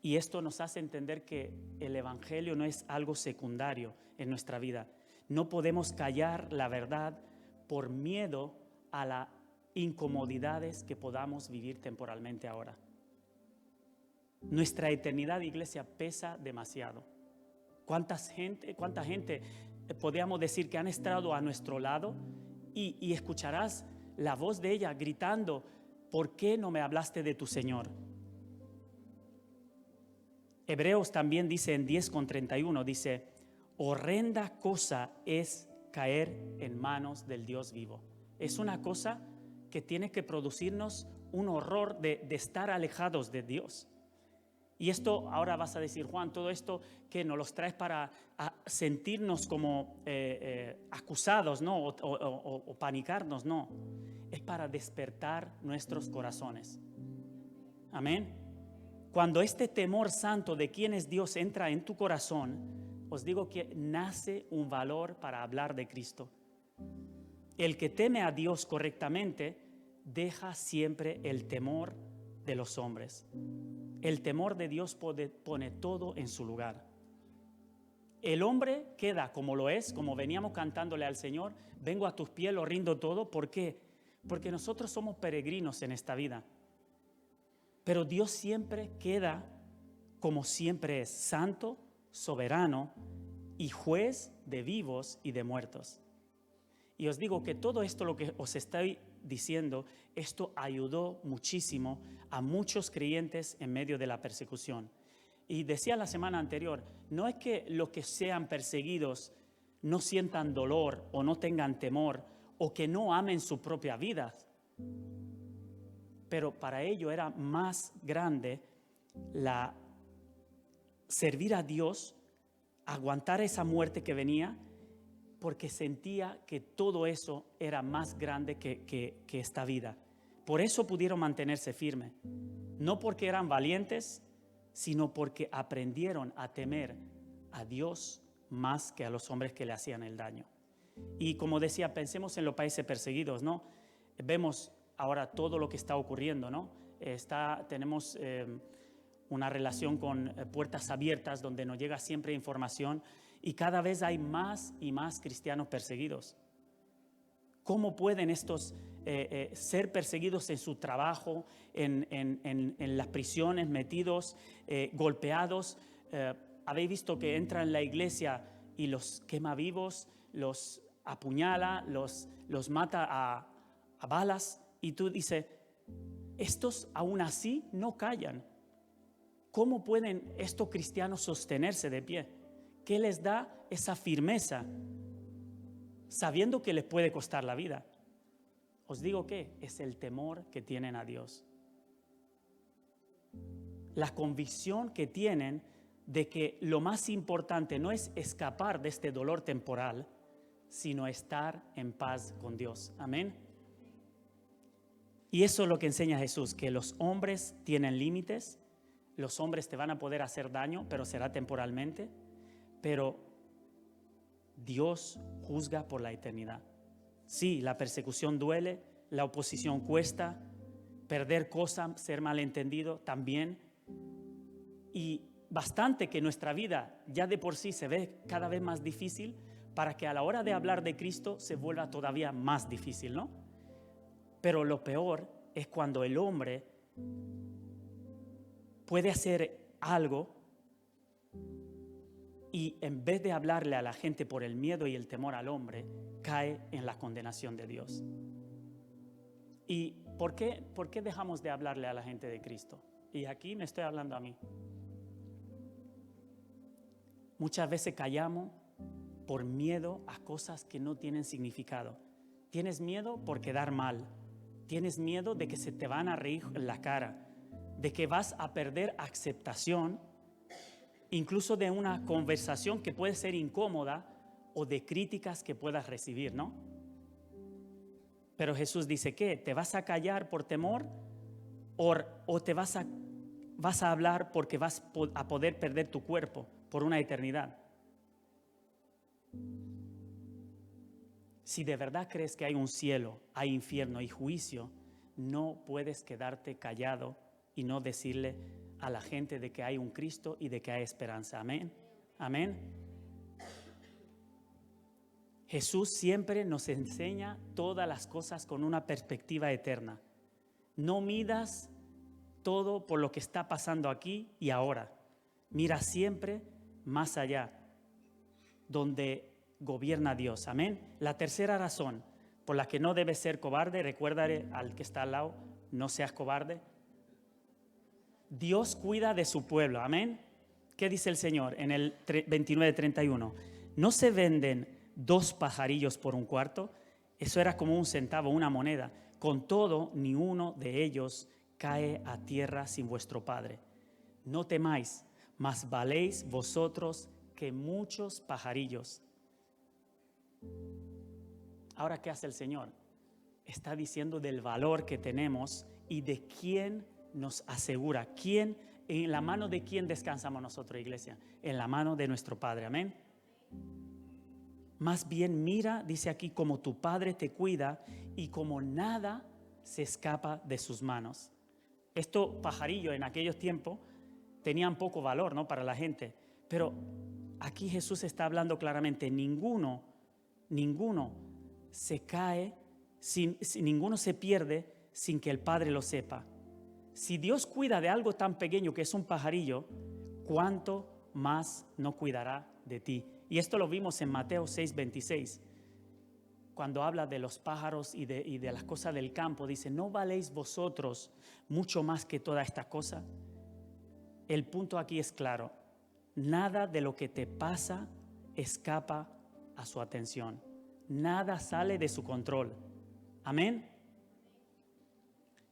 Y esto nos hace entender que el Evangelio no es algo secundario en nuestra vida. No podemos callar la verdad por miedo a las incomodidades que podamos vivir temporalmente ahora. Nuestra eternidad, iglesia, pesa demasiado. ¿Cuánta gente podríamos decir que han estado a nuestro lado y escucharás la voz de ella gritando, ¿por qué no me hablaste de tu Señor? Hebreos también dice en 10:31, dice, horrenda cosa es caer en manos del Dios vivo. Es una cosa que tiene que producirnos un horror de estar alejados de Dios. Y esto, ahora vas a decir, Juan, todo esto que nos los traes para sentirnos como acusados, ¿no? O panicarnos, no. Es para despertar nuestros corazones. Amén. Cuando este temor santo de quién es Dios entra en tu corazón, os digo que nace un valor para hablar de Cristo. El que teme a Dios correctamente deja siempre el temor de los hombres. El temor de Dios pone todo en su lugar. El hombre queda como lo es, como veníamos cantándole al Señor, vengo a tus pies, lo rindo todo. ¿Por qué? Porque nosotros somos peregrinos en esta vida. Pero Dios siempre queda como siempre es, santo, soberano y juez de vivos y de muertos. Y os digo que todo esto, lo que os estoy diciendo, esto ayudó muchísimo a muchos creyentes en medio de la persecución. Y decía la semana anterior, no es que los que sean perseguidos no sientan dolor o no tengan temor o que no amen su propia vida, pero para ello era más grande la servir a Dios, aguantar esa muerte que venía, porque sentía que todo eso era más grande que esta vida. Por eso pudieron mantenerse firmes, no porque eran valientes, sino porque aprendieron a temer a Dios más que a los hombres que le hacían el daño. Y como decía, pensemos en los países perseguidos, ¿no? Vemos ahora todo lo que está ocurriendo, ¿no? Tenemos una relación con puertas abiertas donde nos llega siempre información, y cada vez hay más y más cristianos perseguidos. ¿Cómo pueden estos ser perseguidos en su trabajo, en las prisiones, metidos, golpeados? ¿Habéis visto que entra en la iglesia y los quema vivos, los apuñala, los mata a balas? Y tú dices, estos aún así no callan. ¿Cómo pueden estos cristianos sostenerse de pie? ¿Qué les da esa firmeza, sabiendo que les puede costar la vida? Os digo que es el temor que tienen a Dios. La convicción que tienen de que lo más importante no es escapar de este dolor temporal, sino estar en paz con Dios. Amén. Y eso es lo que enseña Jesús, que los hombres tienen límites, los hombres te van a poder hacer daño, pero será temporalmente, pero Dios juzga por la eternidad. Sí, la persecución duele, la oposición cuesta, perder cosas, ser malentendido también, y bastante que nuestra vida ya de por sí se ve cada vez más difícil para que a la hora de hablar de Cristo se vuelva todavía más difícil, ¿no? Pero lo peor es cuando el hombre puede hacer algo y en vez de hablarle a la gente por el miedo y el temor al hombre, cae en la condenación de Dios. ¿Y por qué dejamos de hablarle a la gente de Cristo? Y aquí me estoy hablando a mí. Muchas veces callamos por miedo a cosas que no tienen significado. Tienes miedo por quedar mal. Tienes miedo de que se te van a reír en la cara, de que vas a perder aceptación, incluso de una conversación que puede ser incómoda o de críticas que puedas recibir, ¿no? Pero Jesús dice, ¿qué? ¿Te vas a callar por temor o te vas a hablar porque vas a poder perder tu cuerpo por una eternidad? Si de verdad crees que hay un cielo, hay infierno y juicio, no puedes quedarte callado y no decirle a la gente de que hay un Cristo y de que hay esperanza. Amén. Amén. Jesús siempre nos enseña todas las cosas con una perspectiva eterna. No midas todo por lo que está pasando aquí y ahora. Mira siempre más allá, donde gobierna Dios. Amén. La tercera razón por la que no debes ser cobarde, recuérdale al que está al lado, no seas cobarde. Dios cuida de su pueblo. Amén. ¿Qué dice el Señor en el 29:31? ¿No se venden 2 pajarillos por un cuarto? Eso era como un centavo, una moneda. Con todo, ni uno de ellos cae a tierra sin vuestro Padre. No temáis, mas valéis vosotros que muchos pajarillos. Ahora, ¿qué hace el Señor? Está diciendo del valor que tenemos y de quién nos asegura. ¿Quién, en la mano de quién descansamos nosotros, iglesia? En la mano de nuestro Padre. Amén. Más bien mira, dice aquí, como tu Padre te cuida y como nada se escapa de sus manos. Estos pajarillos en aquellos tiempos tenían poco valor, ¿no?, para la gente. Pero aquí Jesús está hablando claramente, ninguno se cae, ninguno se pierde sin que el Padre lo sepa. Si Dios cuida de algo tan pequeño que es un pajarillo, ¿cuánto más no cuidará de ti? Y esto lo vimos en Mateo 6:26. Cuando habla de los pájaros y de las cosas del campo, dice, ¿no valéis vosotros mucho más que toda esta cosa? El punto aquí es claro. Nada de lo que te pasa escapa a su atención. Nada sale de su control. Amén.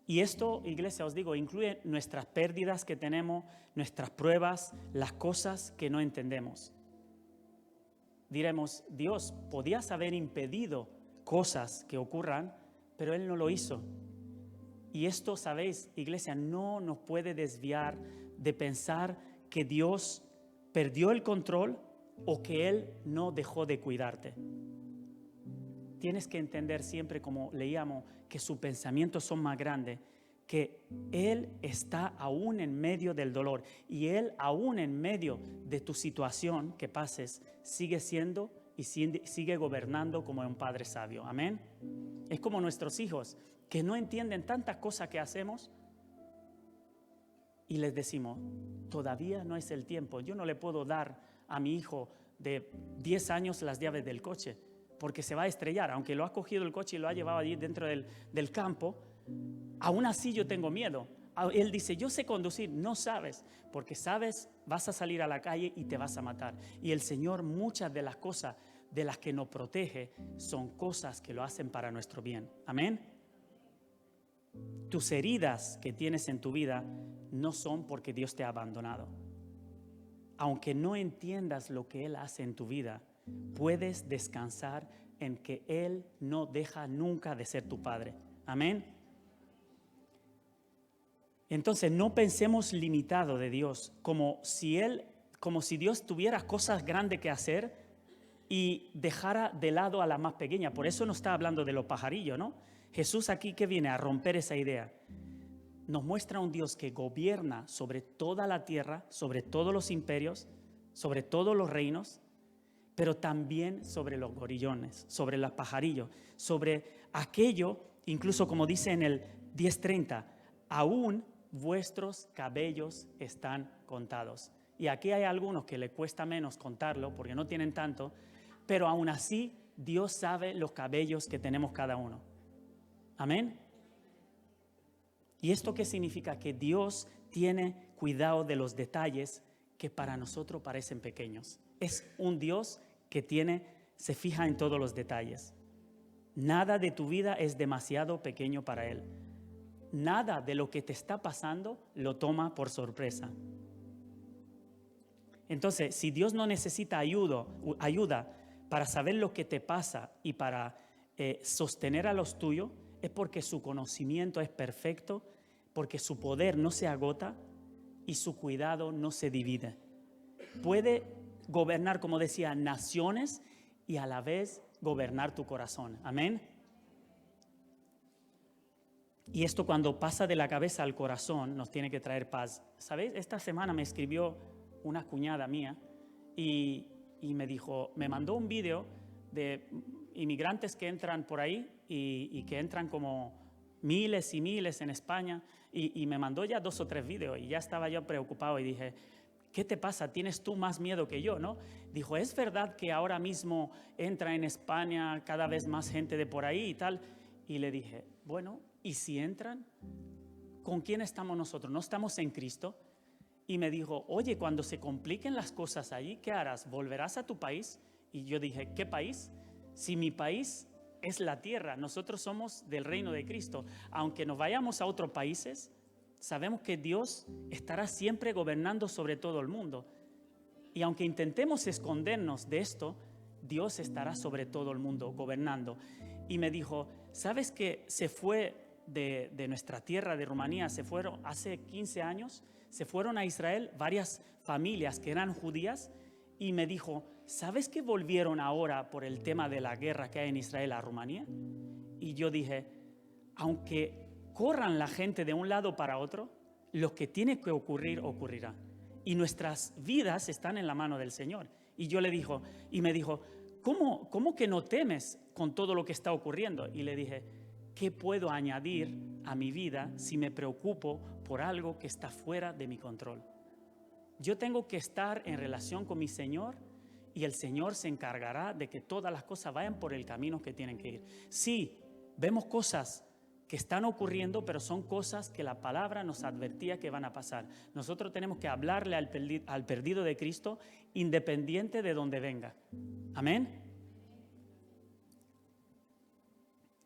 Y esto, iglesia, os digo, incluye nuestras pérdidas que tenemos, nuestras pruebas, las cosas que no entendemos. Diremos, Dios, podías haber impedido cosas que ocurran, pero Él no lo hizo. Y esto, sabéis, iglesia, no nos puede desviar de pensar que Dios perdió el control o que Él no dejó de cuidarte. Tienes que entender siempre, como leíamos, que sus pensamientos son más grandes que Él está aún en medio del dolor y Él aún en medio de tu situación que pases sigue siendo y sigue gobernando como un Padre sabio. Amén. Es como nuestros hijos que no entienden tantas cosas que hacemos y les decimos, todavía no es el tiempo. Yo no le puedo dar a mi hijo de 10 años las llaves del coche porque se va a estrellar. Aunque lo ha cogido el coche y lo ha llevado allí dentro del campo, aún así yo tengo miedo. Él dice, yo sé conducir. No sabes, porque sabes, vas a salir a la calle y te vas a matar. Y el Señor, muchas de las cosas de las que nos protege son cosas que lo hacen para nuestro bien. Amén. Tus heridas que tienes en tu vida no son porque Dios te ha abandonado. Aunque no entiendas lo que Él hace en tu vida, puedes descansar en que Él no deja nunca de ser tu Padre. Amén. Entonces no pensemos limitado de Dios, como si Dios tuviera cosas grandes que hacer y dejara de lado a la más pequeña. Por eso no está hablando de los pajarillos, ¿no? Jesús aquí que viene a romper esa idea. Nos muestra un Dios que gobierna sobre toda la tierra, sobre todos los imperios, sobre todos los reinos, pero también sobre los gorillones, sobre los pajarillos, sobre aquello, incluso como dice en el 10:30, aún vuestros cabellos están contados. Y aquí hay algunos que le cuesta menos contarlo porque no tienen tanto, pero aún así Dios sabe los cabellos que tenemos cada uno. Amén. ¿Y esto qué significa? Que Dios tiene cuidado de los detalles que para nosotros parecen pequeños. Es un Dios que se fija en todos los detalles. Nada de tu vida es demasiado pequeño para Él. Nada de lo que te está pasando lo toma por sorpresa. Entonces, si Dios no necesita ayuda para saber lo que te pasa y para sostener a los tuyos, es porque su conocimiento es perfecto, porque su poder no se agota y su cuidado no se divide. Puede gobernar, como decía, naciones y a la vez gobernar tu corazón. Amén. Y esto cuando pasa de la cabeza al corazón nos tiene que traer paz. ¿Sabéis? Esta semana me escribió una cuñada mía y me dijo, me mandó un vídeo de inmigrantes que entran por ahí y que entran como miles y miles en España y me mandó ya 2 o 3 vídeos y ya estaba yo preocupado y dije, ¿qué te pasa? ¿Tienes tú más miedo que yo, no? Dijo, ¿es verdad que ahora mismo entra en España cada vez más gente de por ahí y tal? Y le dije, bueno, ¿y si entran? ¿Con quién estamos nosotros? ¿No estamos en Cristo? Y me dijo, oye, cuando se compliquen las cosas allí, ¿qué harás? ¿Volverás a tu país? Y yo dije, ¿qué país? Si mi país es la tierra, nosotros somos del reino de Cristo. Aunque nos vayamos a otros países, sabemos que Dios estará siempre gobernando sobre todo el mundo. Y aunque intentemos escondernos de esto, Dios estará sobre todo el mundo gobernando. Y me dijo, ¿sabes que se fue de nuestra tierra, de Rumanía, se fueron hace 15 años? Se fueron a Israel varias familias que eran judías y me dijo, ¿sabes que volvieron ahora por el tema de la guerra que hay en Israel a Rumanía? Y yo dije, aunque corran la gente de un lado para otro, lo que tiene que ocurrir, ocurrirá. Y nuestras vidas están en la mano del Señor. Y yo le dijo, y me dijo, ¿cómo que no temes con todo lo que está ocurriendo? Y le dije, ¿qué puedo añadir a mi vida si me preocupo por algo que está fuera de mi control? Yo tengo que estar en relación con mi Señor y el Señor se encargará de que todas las cosas vayan por el camino que tienen que ir. Sí, vemos cosas que están ocurriendo, pero son cosas que la palabra nos advertía que van a pasar. Nosotros tenemos que hablarle al perdido de Cristo independiente de donde venga. Amén.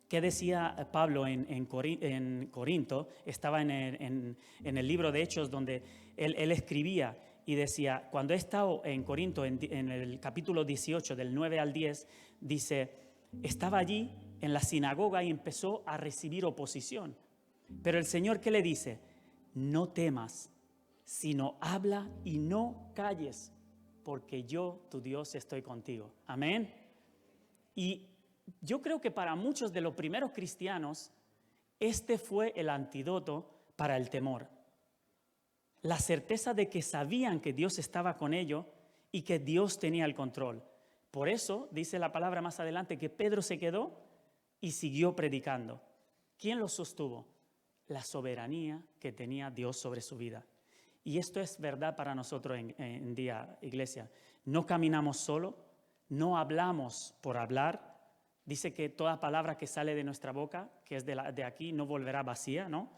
¿Qué decía Pablo en Corinto? Estaba en el libro de Hechos donde él escribía y decía, cuando he estado en Corinto, en el capítulo 18, del 9 al 10, dice, estaba allí en la sinagoga y empezó a recibir oposición. Pero el Señor, ¿qué le dice? No temas, sino habla y no calles, porque yo, tu Dios, estoy contigo. Amén. Y yo creo que para muchos de los primeros cristianos, este fue el antídoto para el temor. La certeza de que sabían que Dios estaba con ellos y que Dios tenía el control. Por eso, dice la palabra más adelante, que Pedro se quedó y siguió predicando. ¿Quién lo sostuvo? La soberanía que tenía Dios sobre su vida. Y esto es verdad para nosotros en día, iglesia. No caminamos solo, no hablamos por hablar. Dice que toda palabra que sale de nuestra boca, que es de aquí, no volverá vacía, ¿no?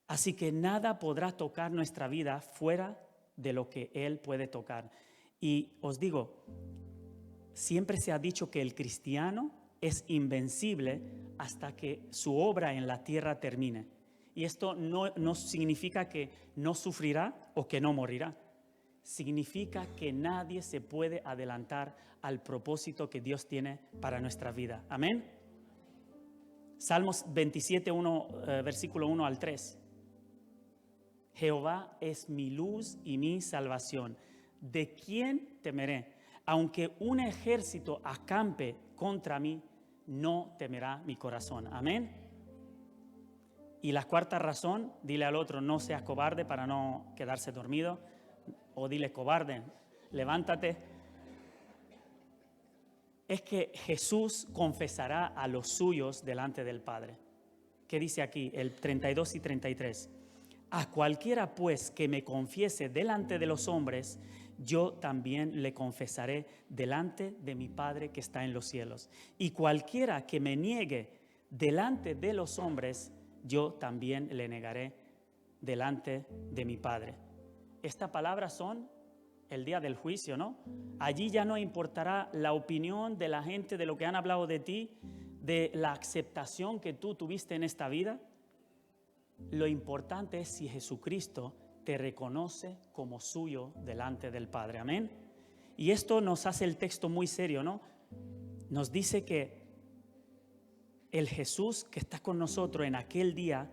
Así que nada podrá tocar nuestra vida fuera de lo que Él puede tocar. Y os digo, siempre se ha dicho que el cristiano es invencible hasta que su obra en la tierra termine. Y esto no significa que no sufrirá o que no morirá. Significa que nadie se puede adelantar al propósito que Dios tiene para nuestra vida. Amén. Salmos 27, versículo 1 al 3. Jehová es mi luz y mi salvación. ¿De quién temeré? Aunque un ejército acampe contra mí, no temerá mi corazón. Amén. Y la cuarta razón, dile al otro, no seas cobarde para no quedarse dormido. O dile, cobarde, levántate. Es que Jesús confesará a los suyos delante del Padre. ¿Qué dice aquí? El 32 y 33. A cualquiera pues que me confiese delante de los hombres, yo también le confesaré delante de mi Padre que está en los cielos. Y cualquiera que me niegue delante de los hombres, yo también le negaré delante de mi Padre. Estas palabras son el día del juicio, ¿no? Allí ya no importará la opinión de la gente, de lo que han hablado de ti, de la aceptación que tú tuviste en esta vida. Lo importante es si Jesucristo te reconoce como suyo delante del Padre. Amén. Y esto nos hace el texto muy serio, ¿no? Nos dice que el Jesús que está con nosotros en aquel día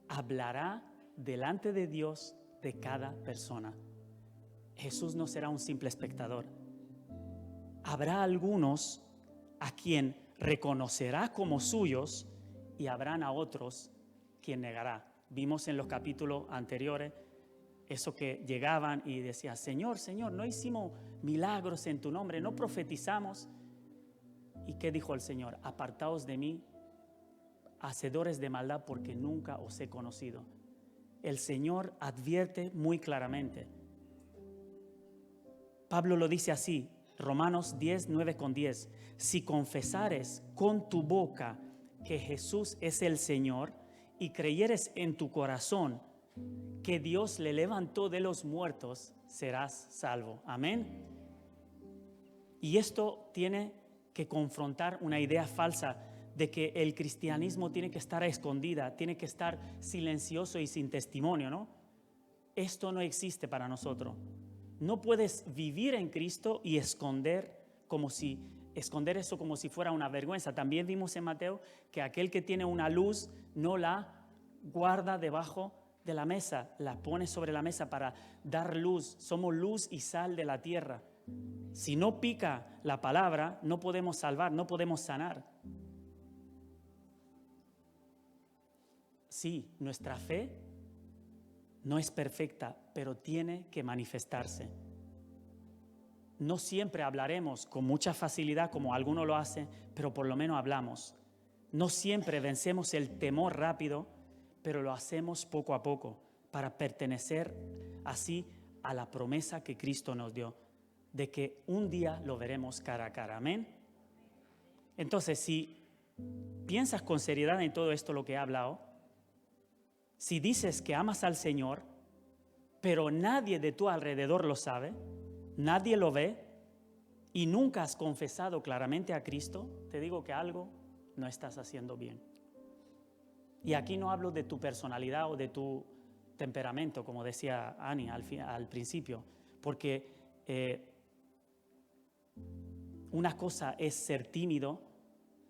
hablará delante de Dios de cada persona. Jesús no será un simple espectador. Habrá algunos a quien reconocerá como suyos y habrán a otros quien negará. Vimos en los capítulos anteriores eso que llegaban y decían, Señor, Señor, no hicimos milagros en tu nombre, no profetizamos. ¿Y qué dijo el Señor? Apartaos de mí, hacedores de maldad, porque nunca os he conocido. El Señor advierte muy claramente. Pablo lo dice así, Romanos 10, 9-10. Si confesares con tu boca que Jesús es el Señor y creyeres en tu corazón que Dios le levantó de los muertos, serás salvo. Amén. Y esto tiene que confrontar una idea falsa de que el cristianismo tiene que estar a escondida, tiene que estar silencioso y sin testimonio, ¿no? Esto no existe para nosotros. No puedes vivir en Cristo y esconder eso como si fuera una vergüenza. También vimos en Mateo que aquel que tiene una luz no la guarda debajo de la mesa, la pone sobre la mesa para dar luz. Somos luz y sal de la tierra. Si no pica la palabra, no podemos salvar, no podemos sanar. Sí, nuestra fe no es perfecta, pero tiene que manifestarse. No siempre hablaremos con mucha facilidad como algunos lo hacen, pero por lo menos hablamos. No siempre vencemos el temor rápido, pero lo hacemos poco a poco para pertenecer así a la promesa que Cristo nos dio, de que un día lo veremos cara a cara. Amén. Entonces, si piensas con seriedad en todo esto lo que he hablado, si dices que amas al Señor, pero nadie de tu alrededor lo sabe, nadie lo ve y nunca has confesado claramente a Cristo, te digo que algo no estás haciendo bien. Y aquí no hablo de tu personalidad o de tu temperamento, como decía Ani al principio, porque una cosa es ser tímido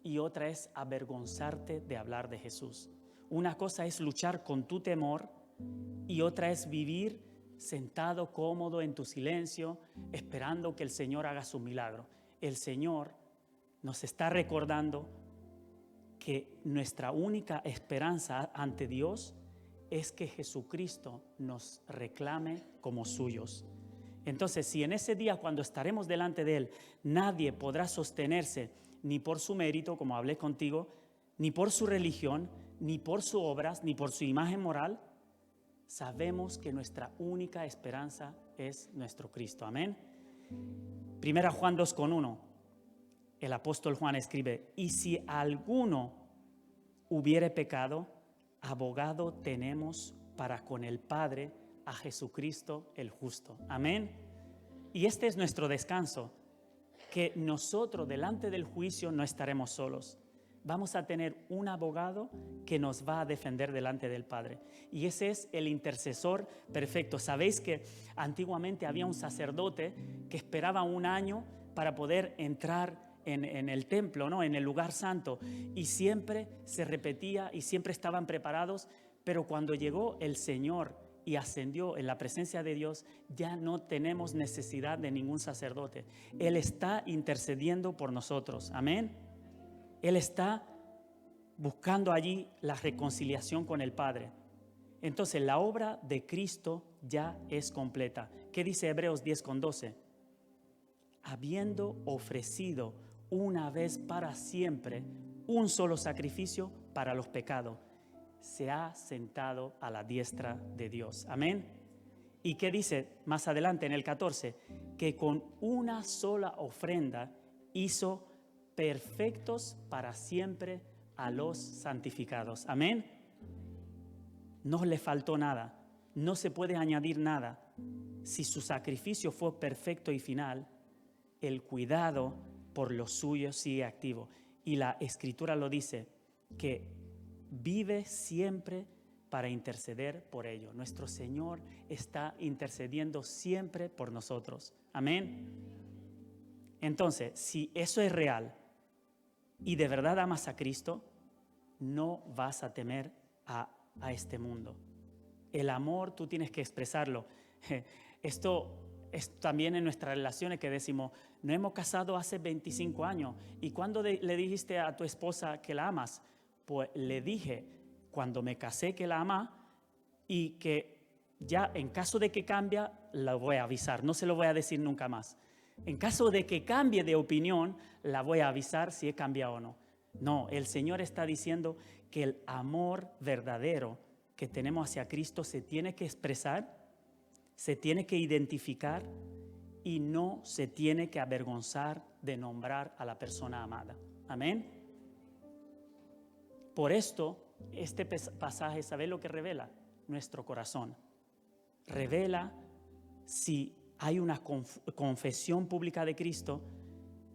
y otra es avergonzarte de hablar de Jesús. Una cosa es luchar con tu temor y otra es vivir sentado cómodo en tu silencio, esperando que el Señor haga su milagro. El Señor nos está recordando que nuestra única esperanza ante Dios es que Jesucristo nos reclame como suyos. Entonces, si en ese día, cuando estaremos delante de Él, nadie podrá sostenerse ni por su mérito, como hablé contigo, ni por su religión, ni por sus obras, ni por su imagen moral, sabemos que nuestra única esperanza es nuestro Cristo. Amén. 1 Juan 2:1, el apóstol Juan escribe: y si alguno hubiere pecado, abogado tenemos para con el Padre, a Jesucristo el justo. Amén. Y este es nuestro descanso, que nosotros delante del juicio no estaremos solos. Vamos a tener un abogado que nos va a defender delante del Padre. Y ese es el intercesor perfecto. Sabéis que antiguamente había un sacerdote que esperaba un año para poder entrar en el templo, ¿no? En el lugar santo. Y siempre se repetía y siempre estaban preparados. Pero cuando llegó el Señor y ascendió en la presencia de Dios, ya no tenemos necesidad de ningún sacerdote. Él está intercediendo por nosotros. Amén. Él está buscando allí la reconciliación con el Padre. Entonces, la obra de Cristo ya es completa. ¿Qué dice Hebreos 10:12? Habiendo ofrecido una vez para siempre un solo sacrificio para los pecados, se ha sentado a la diestra de Dios. Amén. ¿Y qué dice más adelante en el 14? Que con una sola ofrenda hizo perfectos para siempre a los santificados. Amén. No le faltó nada, no se puede añadir nada. Si su sacrificio fue perfecto y final, el cuidado por los suyos sigue activo. Y la Escritura lo dice, que vive siempre para interceder por ellos. Nuestro Señor está intercediendo siempre por nosotros. Amén. Entonces, si eso es real y de verdad amas a Cristo, no vas a temer a este mundo. El amor tú tienes que expresarlo. Esto es también en nuestras relaciones que decimos, no hemos casado hace 25 años. ¿Y cuándo le dijiste a tu esposa que la amas? Pues le dije cuando me casé que la ama y que ya en caso de que cambie, la voy a avisar. No se lo voy a decir nunca más. En caso de que cambie de opinión, la voy a avisar si he cambiado o no. No, el Señor está diciendo que el amor verdadero que tenemos hacia Cristo se tiene que expresar, se tiene que identificar y no se tiene que avergonzar de nombrar a la persona amada. Amén. Por esto, este pasaje, ¿sabéis lo que revela? Nuestro corazón. Revela si hay una confesión pública de Cristo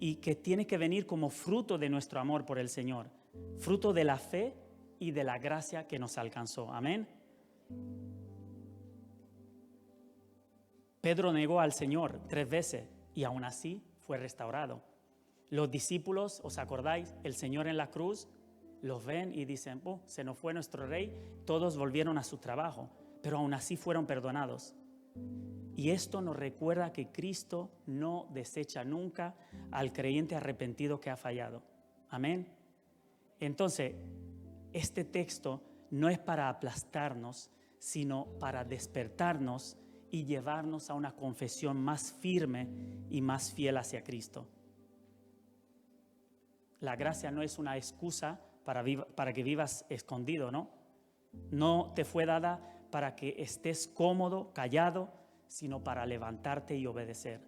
y que tiene que venir como fruto de nuestro amor por el Señor, fruto de la fe y de la gracia que nos alcanzó. Amén. Pedro negó al Señor 3 veces y aún así fue restaurado. Los discípulos, ¿os acordáis? El Señor en la cruz, los ven y dicen, se nos fue nuestro rey, todos volvieron a su trabajo, pero aún así fueron perdonados. Y esto nos recuerda que Cristo no desecha nunca al creyente arrepentido que ha fallado. Amén. Entonces, este texto no es para aplastarnos, sino para despertarnos y llevarnos a una confesión más firme y más fiel hacia Cristo. La gracia no es una excusa para que vivas escondido, ¿no? No te fue dada para que estés cómodo, callado, sino para levantarte y obedecer.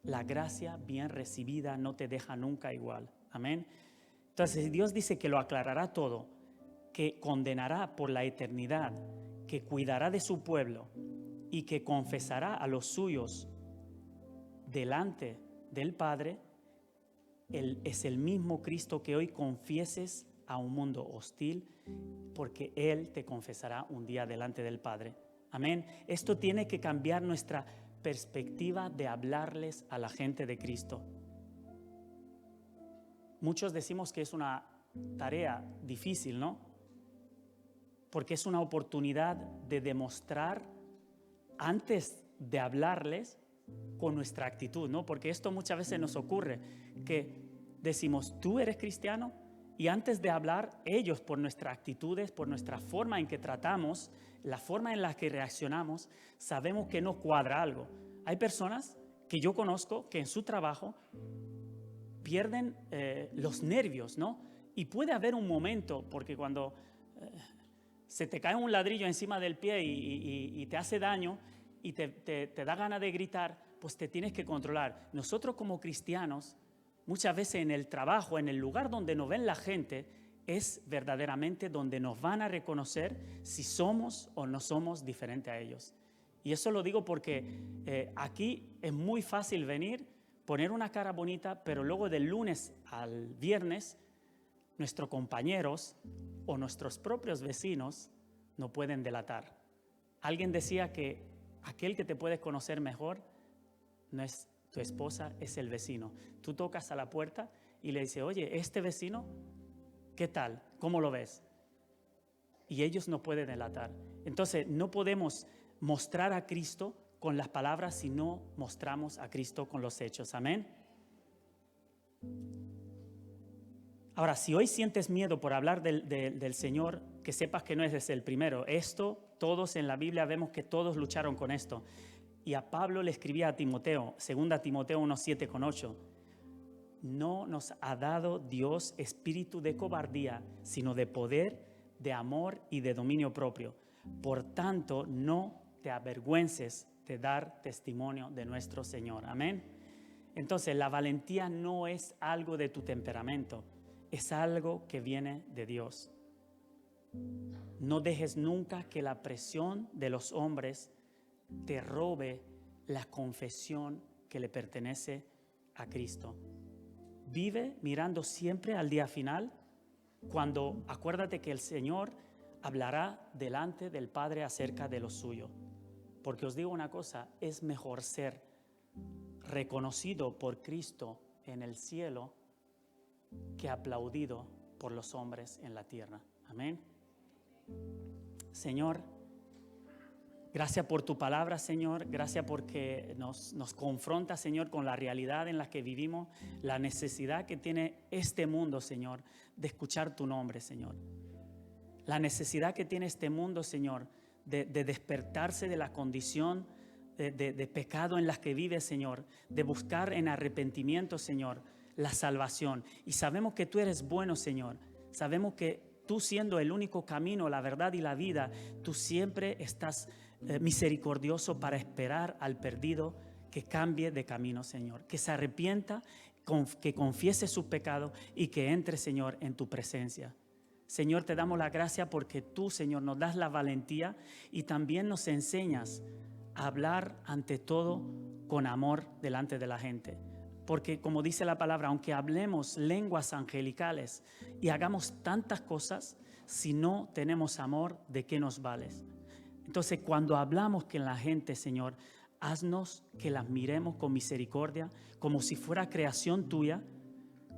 La gracia bien recibida no te deja nunca igual. Amén. Entonces Dios dice que lo aclarará todo, que condenará por la eternidad, que cuidará de su pueblo y que confesará a los suyos delante del Padre. Él es el mismo Cristo que hoy confieses a un mundo hostil, porque Él te confesará un día delante del Padre. Amén. Esto tiene que cambiar nuestra perspectiva de hablarles a la gente de Cristo. Muchos decimos que es una tarea difícil, ¿no? Porque es una oportunidad de demostrar antes de hablarles con nuestra actitud, ¿no? Porque esto muchas veces nos ocurre, que decimos, ¿tú eres cristiano? Y antes de hablar, ellos por nuestras actitudes, por nuestra forma en que tratamos, la forma en la que reaccionamos, sabemos que no cuadra algo. Hay personas que yo conozco que en su trabajo pierden los nervios, ¿no? Y puede haber un momento, porque cuando se te cae un ladrillo encima del pie y te hace daño y te da ganas de gritar, pues te tienes que controlar. Nosotros como cristianos, muchas veces en el trabajo, en el lugar donde nos ven la gente, es verdaderamente donde nos van a reconocer si somos o no somos diferentes a ellos. Y eso lo digo porque aquí es muy fácil venir, poner una cara bonita, pero luego del lunes al viernes, nuestros compañeros o nuestros propios vecinos no pueden delatar. Alguien decía que aquel que te puede conocer mejor no es tu esposa, es el vecino. Tú tocas a la puerta y le dices, oye, este vecino, ¿qué tal? ¿Cómo lo ves? Y ellos no pueden delatar. Entonces, no podemos mostrar a Cristo con las palabras si no mostramos a Cristo con los hechos. Amén. Ahora, si hoy sientes miedo por hablar del Señor, que sepas que no eres el primero. Esto, todos en la Biblia vemos que todos lucharon con esto. Y a Pablo le escribía a Timoteo, 2 Timoteo 1:7-8. No nos ha dado Dios espíritu de cobardía, sino de poder, de amor y de dominio propio. Por tanto, no te avergüences de dar testimonio de nuestro Señor. Amén. Entonces, la valentía no es algo de tu temperamento, es algo que viene de Dios. No dejes nunca que la presión de los hombres te robe la confesión que le pertenece a Cristo. Vive mirando siempre al día final, cuando acuérdate que el Señor hablará delante del Padre acerca de lo suyo. Porque os digo una cosa, es mejor ser reconocido por Cristo en el cielo que aplaudido por los hombres en la tierra. Amén. Señor, gracias por tu palabra, Señor. Gracias porque nos confronta, Señor, con la realidad en la que vivimos, la necesidad que tiene este mundo, Señor, de escuchar tu nombre, Señor. La necesidad que tiene este mundo, Señor, de despertarse de la condición de pecado en la que vive, Señor, de buscar en arrepentimiento, Señor, la salvación. Y sabemos que tú eres bueno, Señor. Sabemos que tú, siendo el único camino, la verdad y la vida, tú siempre estás misericordioso para esperar al perdido que cambie de camino, Señor, que se arrepienta, que confiese sus pecados y que entre, Señor, en tu presencia. Señor, te damos la gracia porque tú, Señor, nos das la valentía y también nos enseñas a hablar ante todo con amor delante de la gente. Porque como dice la palabra, aunque hablemos lenguas angelicales y hagamos tantas cosas, si no tenemos amor, ¿de qué nos vale? Entonces, cuando hablamos con la gente, Señor, haznos que las miremos con misericordia, como si fuera creación tuya,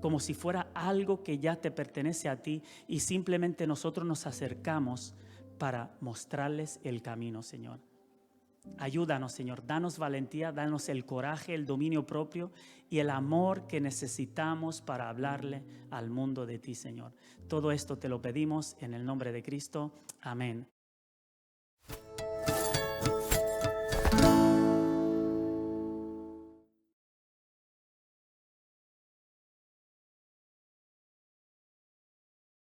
como si fuera algo que ya te pertenece a ti y simplemente nosotros nos acercamos para mostrarles el camino, Señor. Ayúdanos, Señor, danos valentía, danos el coraje, el dominio propio y el amor que necesitamos para hablarle al mundo de ti, Señor. Todo esto te lo pedimos en el nombre de Cristo. Amén.